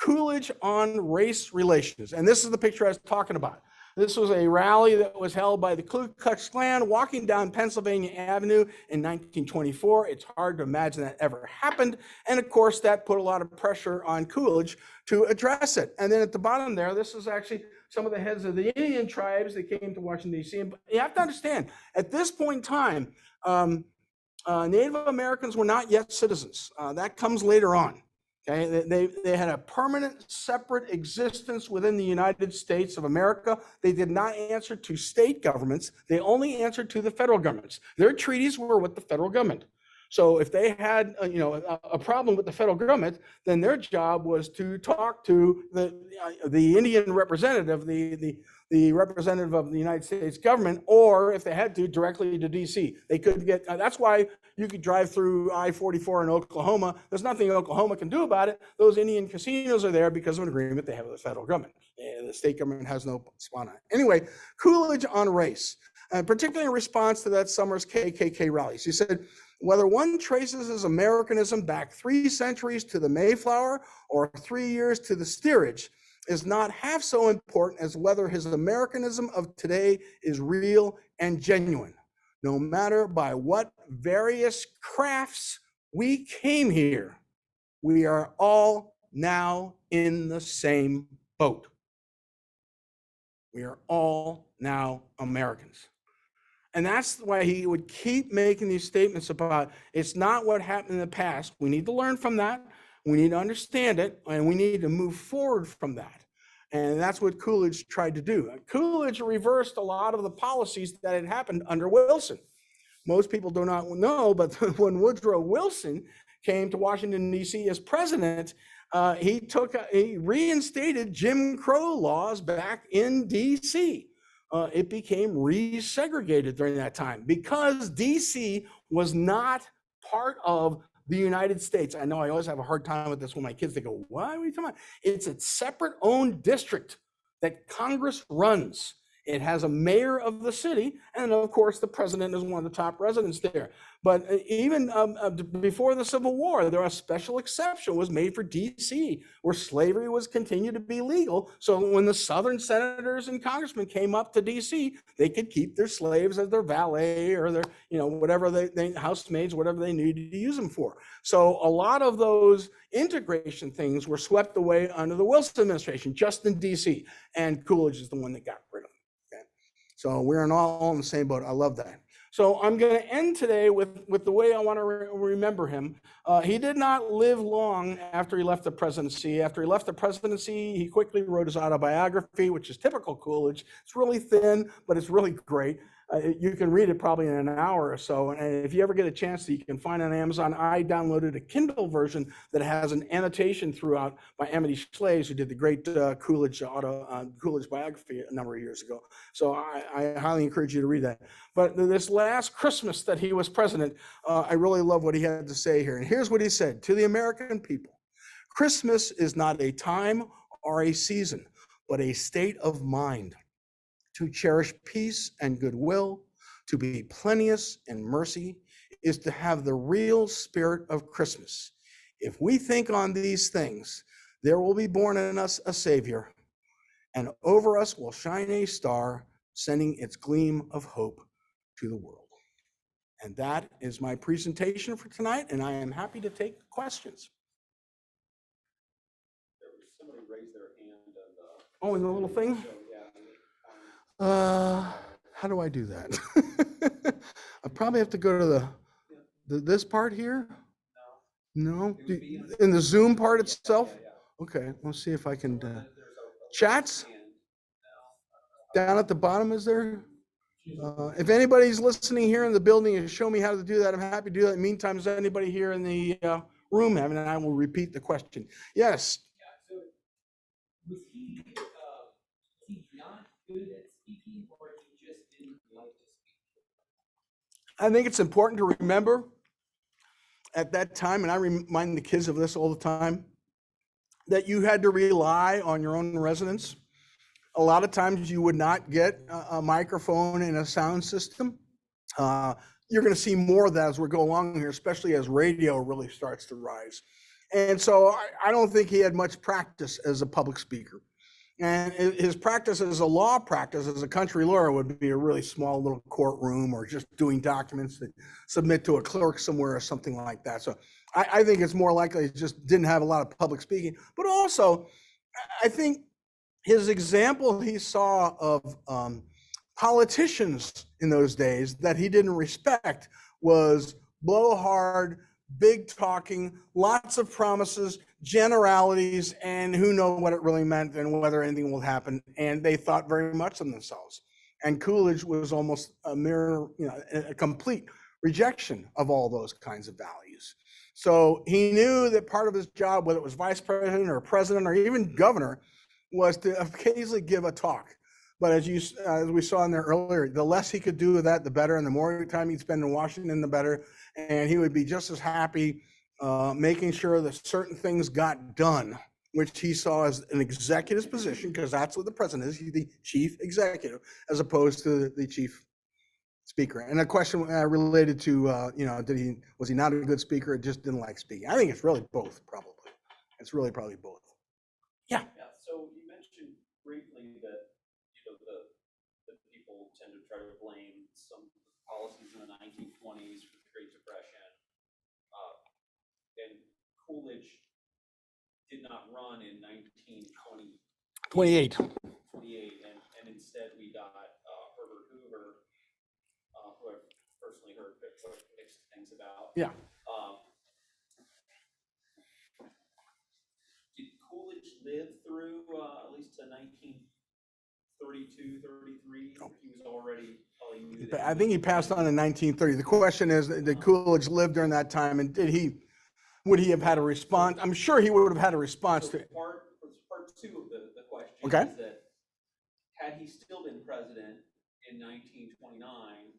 Coolidge on race relations. And this is the picture I was talking about. This was a rally that was held by the Ku Klux Klan walking down Pennsylvania Avenue in 1924. It's hard to imagine that ever happened. And of course, that put a lot of pressure on Coolidge to address it. And then at the bottom there, this is actually some of the heads of the Indian tribes that came to Washington, D.C. And you have to understand, at this point in time, Native Americans were not yet citizens. That comes later on. Okay, they had a permanent separate existence within the United States of America. They did not answer to state governments. They only answered to the federal governments. Their treaties were with the federal government. So if they had a problem with the federal government, then their job was to talk to the Indian representative, the representative of the United States government, or if they had to, directly to DC. They could get, that's why you could drive through I-44 in Oklahoma. There's nothing Oklahoma can do about it. Those Indian casinos are there because of an agreement they have with the federal government. The state government has no spot on it. Anyway, Coolidge on race, particularly in response to that summer's KKK rallies. He said, "Whether one traces his Americanism back 3 centuries to the Mayflower or 3 years to the steerage is not half so important as whether his Americanism of today is real and genuine. No matter by what various crafts we came here, we are all now in the same boat. We are all now Americans." And that's why he would keep making these statements about it's not what happened in the past. We need to learn from that. We need to understand it, and we need to move forward from that. And that's what Coolidge tried to do. Coolidge reversed a lot of the policies that had happened under Wilson. Most people do not know, but when Woodrow Wilson came to Washington, D.C. as president, he reinstated Jim Crow laws back in D.C. It became resegregated during that time because DC was not part of the United States. I know I always have a hard time with this when my kids, they go, "Why are we talking about?" It's a separate owned district that Congress runs. It has a mayor of the city, and of course, the president is one of the top residents there. But even before the Civil War, a special exception was made for D.C., where slavery was continued to be legal. So when the Southern senators and congressmen came up to D.C., they could keep their slaves as their valet or their, whatever they housemaids, whatever they needed to use them for. So a lot of those integration things were swept away under the Wilson administration, just in D.C., and Coolidge is the one that got rid of them. So we're all in the same boat. I love that. So I'm going to end today with the way I want to remember him. He did not live long after he left the presidency. After he left the presidency, he quickly wrote his autobiography, which is typical Coolidge. It's really thin, but it's really great. You can read it probably in an hour or so. And if you ever get a chance, you can find it on Amazon. I downloaded a Kindle version that has an annotation throughout by Amity Schlaze, who did the great Coolidge biography a number of years ago. So I highly encourage you to read that. But this last Christmas that he was president, I really love what he had to say here. And here's what he said to the American people: "Christmas is not a time or a season, but a state of mind. To cherish peace and goodwill, to be plenteous in mercy, is to have the real spirit of Christmas. If we think on these things, there will be born in us a Savior, and over us will shine a star, sending its gleam of hope to the world." And that is my presentation for tonight, and I am happy to take questions. Somebody raised their hand and, Oh, and the little thing? so, yeah. How do I do that? I probably have to go to this part here. No, in the Zoom part itself. Okay, let's see if I can. Chats down at the bottom, is there? If anybody's listening here in the building and show me how to do that, I'm happy to do that. In the meantime, is there anybody here in the room having? And I will repeat the question. Yes. So was he not good at speaking, or he just didn't like to speak? I think it's important to remember at that time, and I remind the kids of this all the time, that you had to rely on your own residents. A lot of times you would not get a microphone and a sound system. You're going to see more of that as we go along here, especially as radio really starts to rise. And so I don't think he had much practice as a public speaker. And his practice as a law practice as a country lawyer would be a really small little courtroom or just doing documents that submit to a clerk somewhere or something like that. So I think it's more likely he just didn't have a lot of public speaking. But also, I think his example he saw of politicians in those days that he didn't respect was blowhard, big talking, lots of promises, generalities, and who knows what it really meant and whether anything will happen. And they thought very much of themselves. And Coolidge was almost a mirror, a complete rejection of all those kinds of values. So he knew that part of his job, whether it was vice president or president or even governor, was to occasionally give a talk. But as we saw in there earlier, the less he could do with that, the better. And the more time he'd spend in Washington, the better. And he would be just as happy making sure that certain things got done, which he saw as an executive's position, because that's what the president is. He's the chief executive, as opposed to the chief speaker. And a question related to, was he not a good speaker or just didn't like speaking? I think it's really both, probably. It's really probably both. Yeah. Yeah. So you mentioned briefly that the people tend to try to blame some policies in the 1920s for the Great Depression. And Coolidge did not run in 28. And instead we got Herbert Hoover, who I've personally heard mixed things about. Yeah. Did Coolidge live through at least to 1932, 33? Oh. He was already probably knew I think he passed on in 1930. The question is, did Coolidge live during that time, and would he have had a response? I'm sure he would have had a response to it. Part two of the question Okay. is that had he still been president in 1929,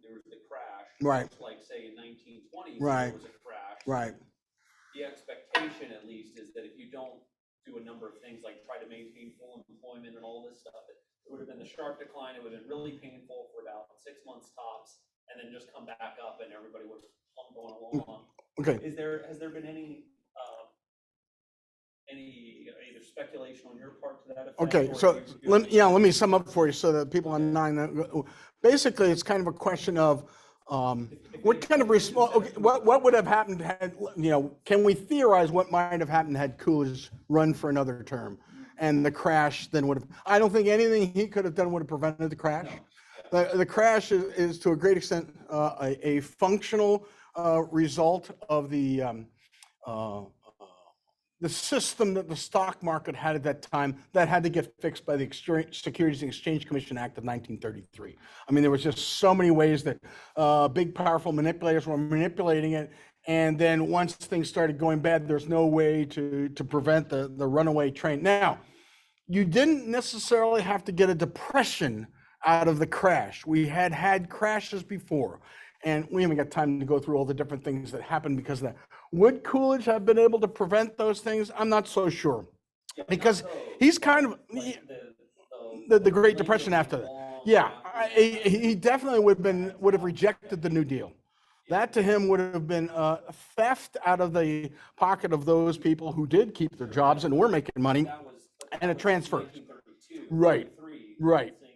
there was the crash. Right. Like say in 1920, Right. there was a crash. Right. The expectation, at least, is that if you don't do a number of things like try to maintain full employment and all this stuff, it would have been the sharp decline. It would have been really painful for about 6 months tops, and then just come back up, and everybody would have going along. Okay. Has there been any either speculation on your part to that effect? Okay, so let me sum up for you so that people on nine. Basically, it's kind of a question of what kind of response. Okay, what would have happened had Can we theorize what might have happened had Coolidge run for another term, and the crash then would have? I don't think anything he could have done would have prevented the crash. No. The crash is to a great extent a functional result of the system that the stock market had at that time that had to get fixed by the Securities and Exchange Commission Act of 1933. I mean, there was just so many ways that big, powerful manipulators were manipulating it. And then once things started going bad, there's no way to prevent the runaway train. Now, you didn't necessarily have to get a depression out of the crash. We had crashes before. And we haven't got time to go through all the different things that happened because of that. Would Coolidge have been able to prevent those things? I'm not so sure. Because he's kind of the Great Depression after that. Yeah, he definitely would have rejected the New Deal. That to him would have been theft out of the pocket of those people who did keep their jobs and were making money, and a transfer. Right.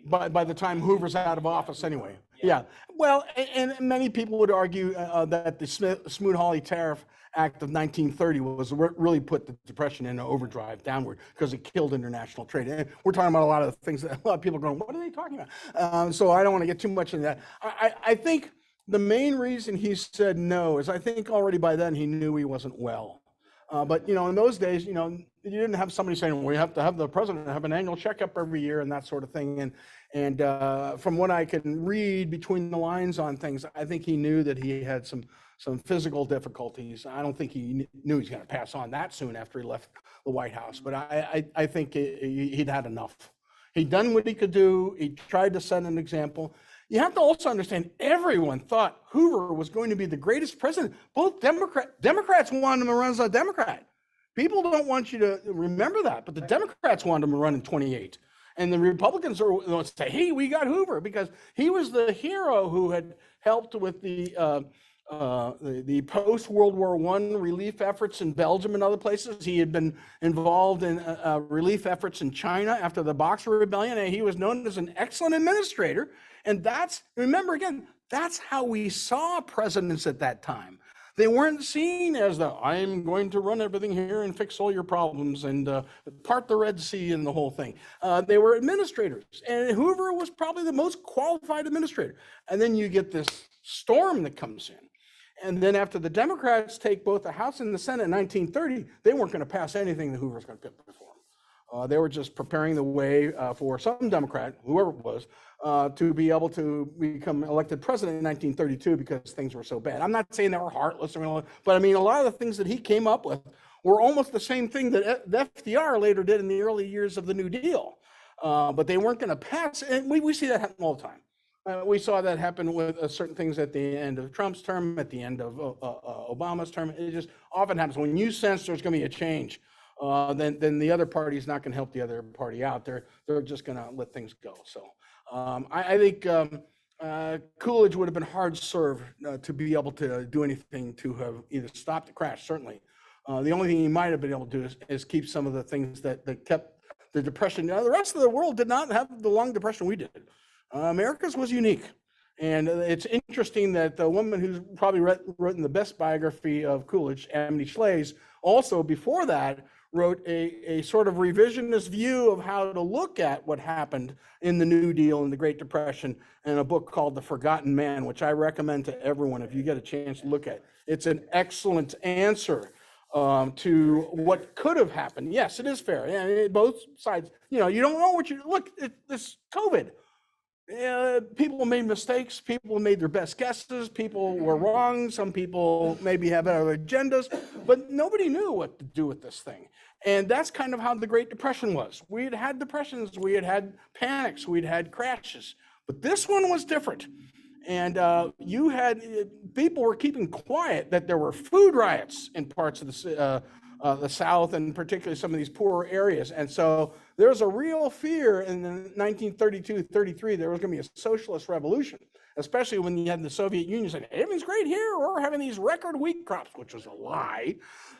By the time Hoover's out of office anyway. Yeah. Well, and many people would argue that the Smoot-Hawley Tariff Act of 1930 was what really put the Depression in overdrive downward because it killed international trade. And we're talking about a lot of the things that a lot of people are going, what are they talking about? So I don't want to get too much into that. I think the main reason he said no is I think already by then he knew he wasn't well. But, you know, in those days, you know, you didn't have somebody saying, well, we have to have the president have an annual checkup every year and that sort of thing. And from what I can read between the lines on things, I think he knew that he had some physical difficulties. I don't think he knew he was going to pass on that soon after he left the White House. But I think he'd had enough. He'd done what he could do. He tried to set an example. You have to also understand, everyone thought Hoover was going to be the greatest president. Both Democrats wanted him to run as a Democrat. People don't want you to remember that, but the Democrats wanted him to run in 28. And the Republicans are say, hey, we got Hoover, because he was the hero who had helped with the post-World War I relief efforts in Belgium and other places. He had been involved in relief efforts in China after the Boxer Rebellion, and he was known as an excellent administrator. And remember again, that's how we saw presidents at that time. They weren't seen as I'm going to run everything here and fix all your problems and part the Red Sea and the whole thing. They were administrators, and Hoover was probably the most qualified administrator. And then you get this storm that comes in. And then after the Democrats take both the House and the Senate in 1930, they weren't going to pass anything that Hoover was going to put before them. They were just preparing the way for some Democrat, whoever it was, to be able to become elected president in 1932 because things were so bad. I'm not saying they were heartless, but I mean, a lot of the things that he came up with were almost the same thing that FDR later did in the early years of the New Deal. But they weren't going to pass, and we see that happen all the time. We saw that happen with certain things at the end of Trump's term, at the end of Obama's term. It just often happens when you sense there's going to be a change. Then the other party is not going to help the other party out. They're just going to let things go. So I think Coolidge would have been hard served to be able to do anything to have either stopped the crash. Certainly, the only thing he might have been able to do is keep some of the things that kept the Depression. The rest of the world did not have the long Depression we did. America's was unique. And it's interesting that the woman who's probably written the best biography of Coolidge, Amity Shlaes, also before that wrote a sort of revisionist view of how to look at what happened in the New Deal and the Great Depression in a book called The Forgotten Man, which I recommend to everyone if you get a chance to look at. It's an excellent answer to what could have happened. Yes, it is fair. Yeah, both sides, you don't know what this COVID. People made mistakes. People made their best guesses. People were wrong. Some people maybe have other agendas, but nobody knew what to do with this thing. And that's kind of how the Great Depression was. We had had depressions. We had had panics. We'd had crashes. But this one was different. And you had people were keeping quiet that there were food riots in parts of the South, and particularly some of these poorer areas. And so there was a real fear in 1932-33 there was going to be a socialist revolution, especially when you had the Soviet Union saying, everything's great here, we're having these record wheat crops, which was a lie.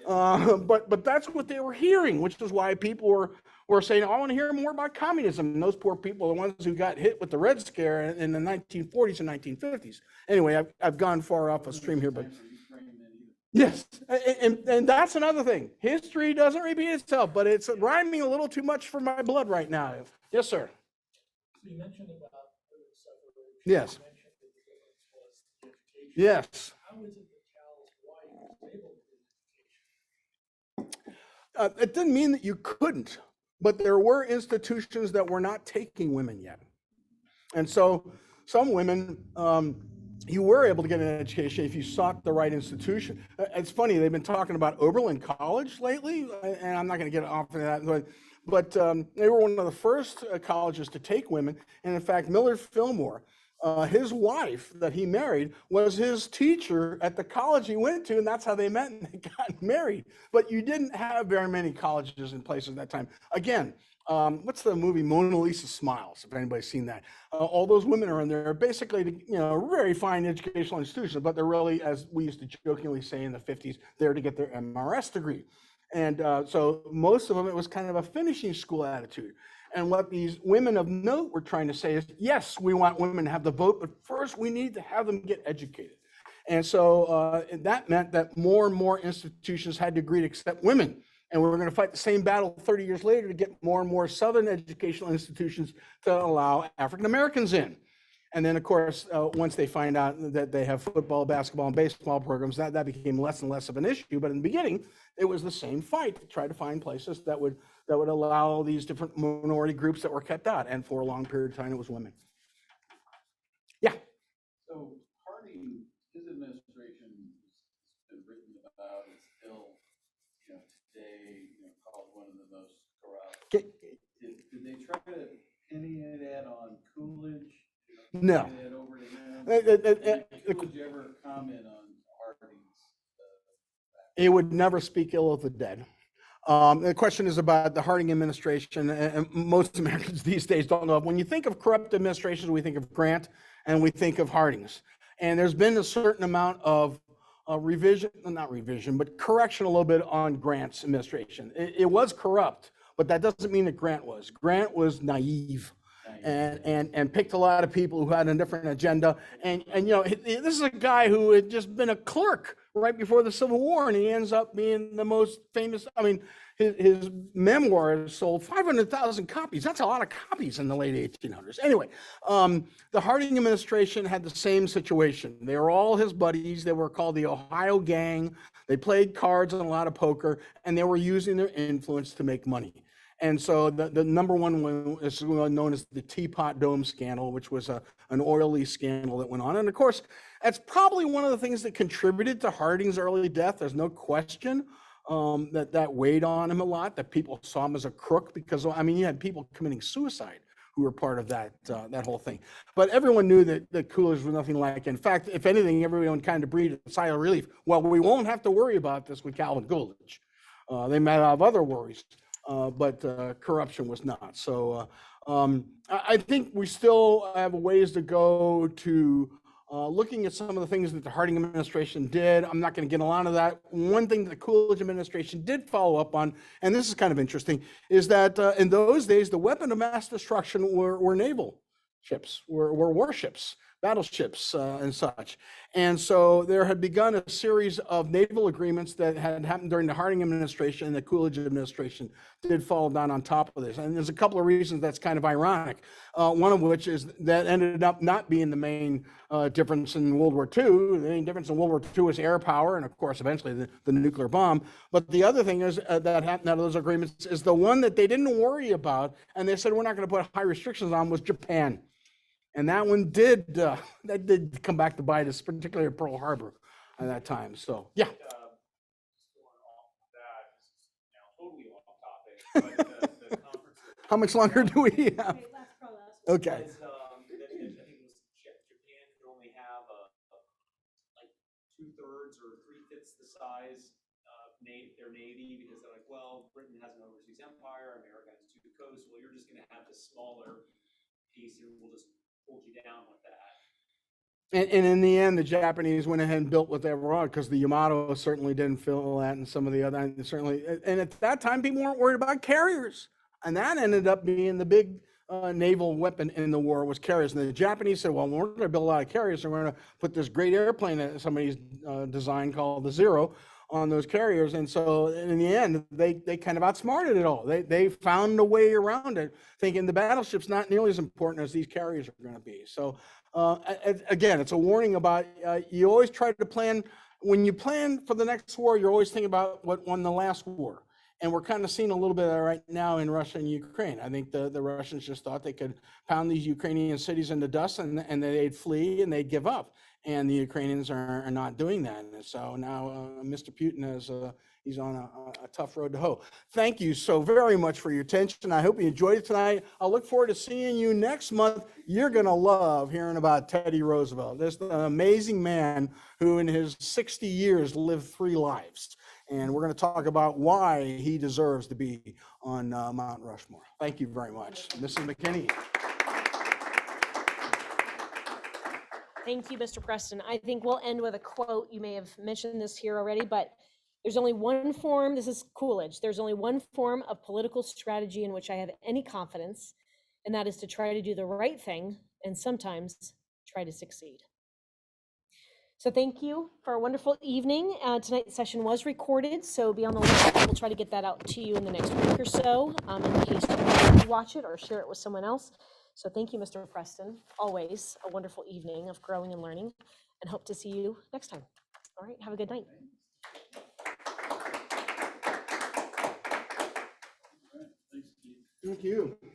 But that's what they were hearing, which is why people were saying, I want to hear more about communism. And those poor people are the ones who got hit with the Red Scare in the 1940s and 1950s. Anyway, I've gone far off a stream here, but yes, and that's another thing. History doesn't repeat itself, but it's rhyming a little too much for my blood right now. Yes, sir. So you mentioned about the separation. Yes. You mentioned that the difference was the education. Yes. How is it that Charles White was able to get education? It didn't mean that you couldn't, but there were institutions that were not taking women yet. And so some women, you were able to get an education if you sought the right institution. It's funny, they've been talking about Oberlin College lately, and I'm not going to get off of that, but they were one of the first colleges to take women. And in fact, Millard Fillmore, his wife that he married was his teacher at the college he went to, and that's how they met and they got married. But you didn't have very many colleges in place at that time. Again, what's the movie Mona Lisa Smiles, if anybody's seen that? All those women are in there, basically, very fine educational institutions, but they're really, as we used to jokingly say in the 50s, there to get their MRS degree. And so most of them, it was kind of a finishing school attitude. And what these women of note were trying to say is, yes, we want women to have the vote, but first we need to have them get educated. And so that meant that more and more institutions had to agree to accept women. And we were going to fight the same battle 30 years later to get more and more Southern educational institutions to allow African Americans in. And then, of course, once they find out that they have football, basketball, and baseball programs, that became less and less of an issue. But in the beginning, it was the same fight to try to find places that would allow these different minority groups that were kept out. And for a long period of time, it was women. Yeah. So Harding, his administration has been written about as still, today, called one of the most corrupt. Did they try to penny it on Coolidge? No. Penny it over to him? Did Coolidge ever comment on Harding's? He would never speak ill of the dead. The question is about the Harding administration, and most Americans these days don't know. When you think of corrupt administrations, we think of Grant and we think of Harding's. And there's been a certain amount of correction a little bit on Grant's administration. It was corrupt, but that doesn't mean that Grant was. Grant was naive. And picked a lot of people who had a different agenda. And this is a guy who had just been a clerk right before the Civil War, and he ends up being the most famous. I mean, his memoirs sold 500,000 copies. That's a lot of copies in the late 1800s. Anyway, the Harding administration had the same situation. They were all his buddies. They were called the Ohio Gang. They played cards and a lot of poker, and they were using their influence to make money. And so the number one is known as the Teapot Dome scandal, which was an oil lease scandal that went on. And of course, that's probably one of the things that contributed to Harding's early death. There's no question that weighed on him a lot, that people saw him as a crook, because, I mean, you had people committing suicide who were part of that whole thing. But everyone knew that Coolidge was nothing like. In fact, if anything, everyone kind of breathed a sigh of relief. Well, we won't have to worry about this with Calvin Coolidge. They might have other worries. But corruption was not. So I think we still have a ways to go to looking at some of the things that the Harding administration did. I'm not going to get a lot of that. One thing that the Coolidge administration did follow up on, and this is kind of interesting, is that in those days, the weapon of mass destruction were naval ships, were warships, battleships, and such. And so there had begun a series of naval agreements that had happened during the Harding administration, and the Coolidge administration did fall down on top of this. And there's a couple of reasons that's kind of ironic. One of which is that ended up not being the main difference in World War II. The main difference in World War II was air power, and of course, eventually the nuclear bomb. But the other thing is that happened out of those agreements is the one that they didn't worry about, and they said, we're not going to put high restrictions on, was Japan. And that one did come back to bite us, particularly at Pearl Harbor at that time. So, yeah. Just going off of that, this is now totally off topic, but the conference. How much longer do we have? Okay. Was, I think it was Japan could only have like 2/3 or 3/5 the size of their navy, because they're like, well, Britain has an overseas empire, America has two coasts. Well, you're just going to have the smaller piece, and we'll just hold you down with that. And in the end, the Japanese went ahead and built what they were on, because the Yamato certainly didn't fill that, and some of the other certainly. And at that time, people weren't worried about carriers, and that ended up being the big naval weapon in the war, was carriers. And the Japanese said, well, we're going to build a lot of carriers, and we're going to put this great airplane that somebody's designed called the Zero on those carriers. And so in the end, they kind of outsmarted it all. They found a way around it, thinking the battleship's not nearly as important as these carriers are going to be. So again, it's a warning about, you always try to plan, when you plan for the next war, you're always thinking about what won the last war. And we're kind of seeing a little bit of that right now in Russia and Ukraine. I think the Russians just thought they could pound these Ukrainian cities into dust, and they'd flee and they'd give up. And the Ukrainians are not doing that. And so now Mr. Putin he's on a tough road to hoe. Thank you so very much for your attention. I hope you enjoyed it tonight. I look forward to seeing you next month. You're going to love hearing about Teddy Roosevelt. This amazing man who in his 60 years lived 3 lives. And we're going to talk about why he deserves to be on Mount Rushmore. Thank you very much. Mrs. McKinney. Thank you, Mr. Preston. I think we'll end with a quote. You may have mentioned this here already, but There's only one form, this is Coolidge, there's only one form of political strategy in which I have any confidence, and that is to try to do the right thing and sometimes try to succeed. So thank you for a wonderful evening. Tonight's session was recorded, so be on the lookout. We'll try to get that out to you in the next week or so, in case you want to watch it or share it with someone else. So thank you, Mr. Preston. Always a wonderful evening of growing and learning, and hope to see you next time. All right, have a good night. Thanks, Keith. Thank you.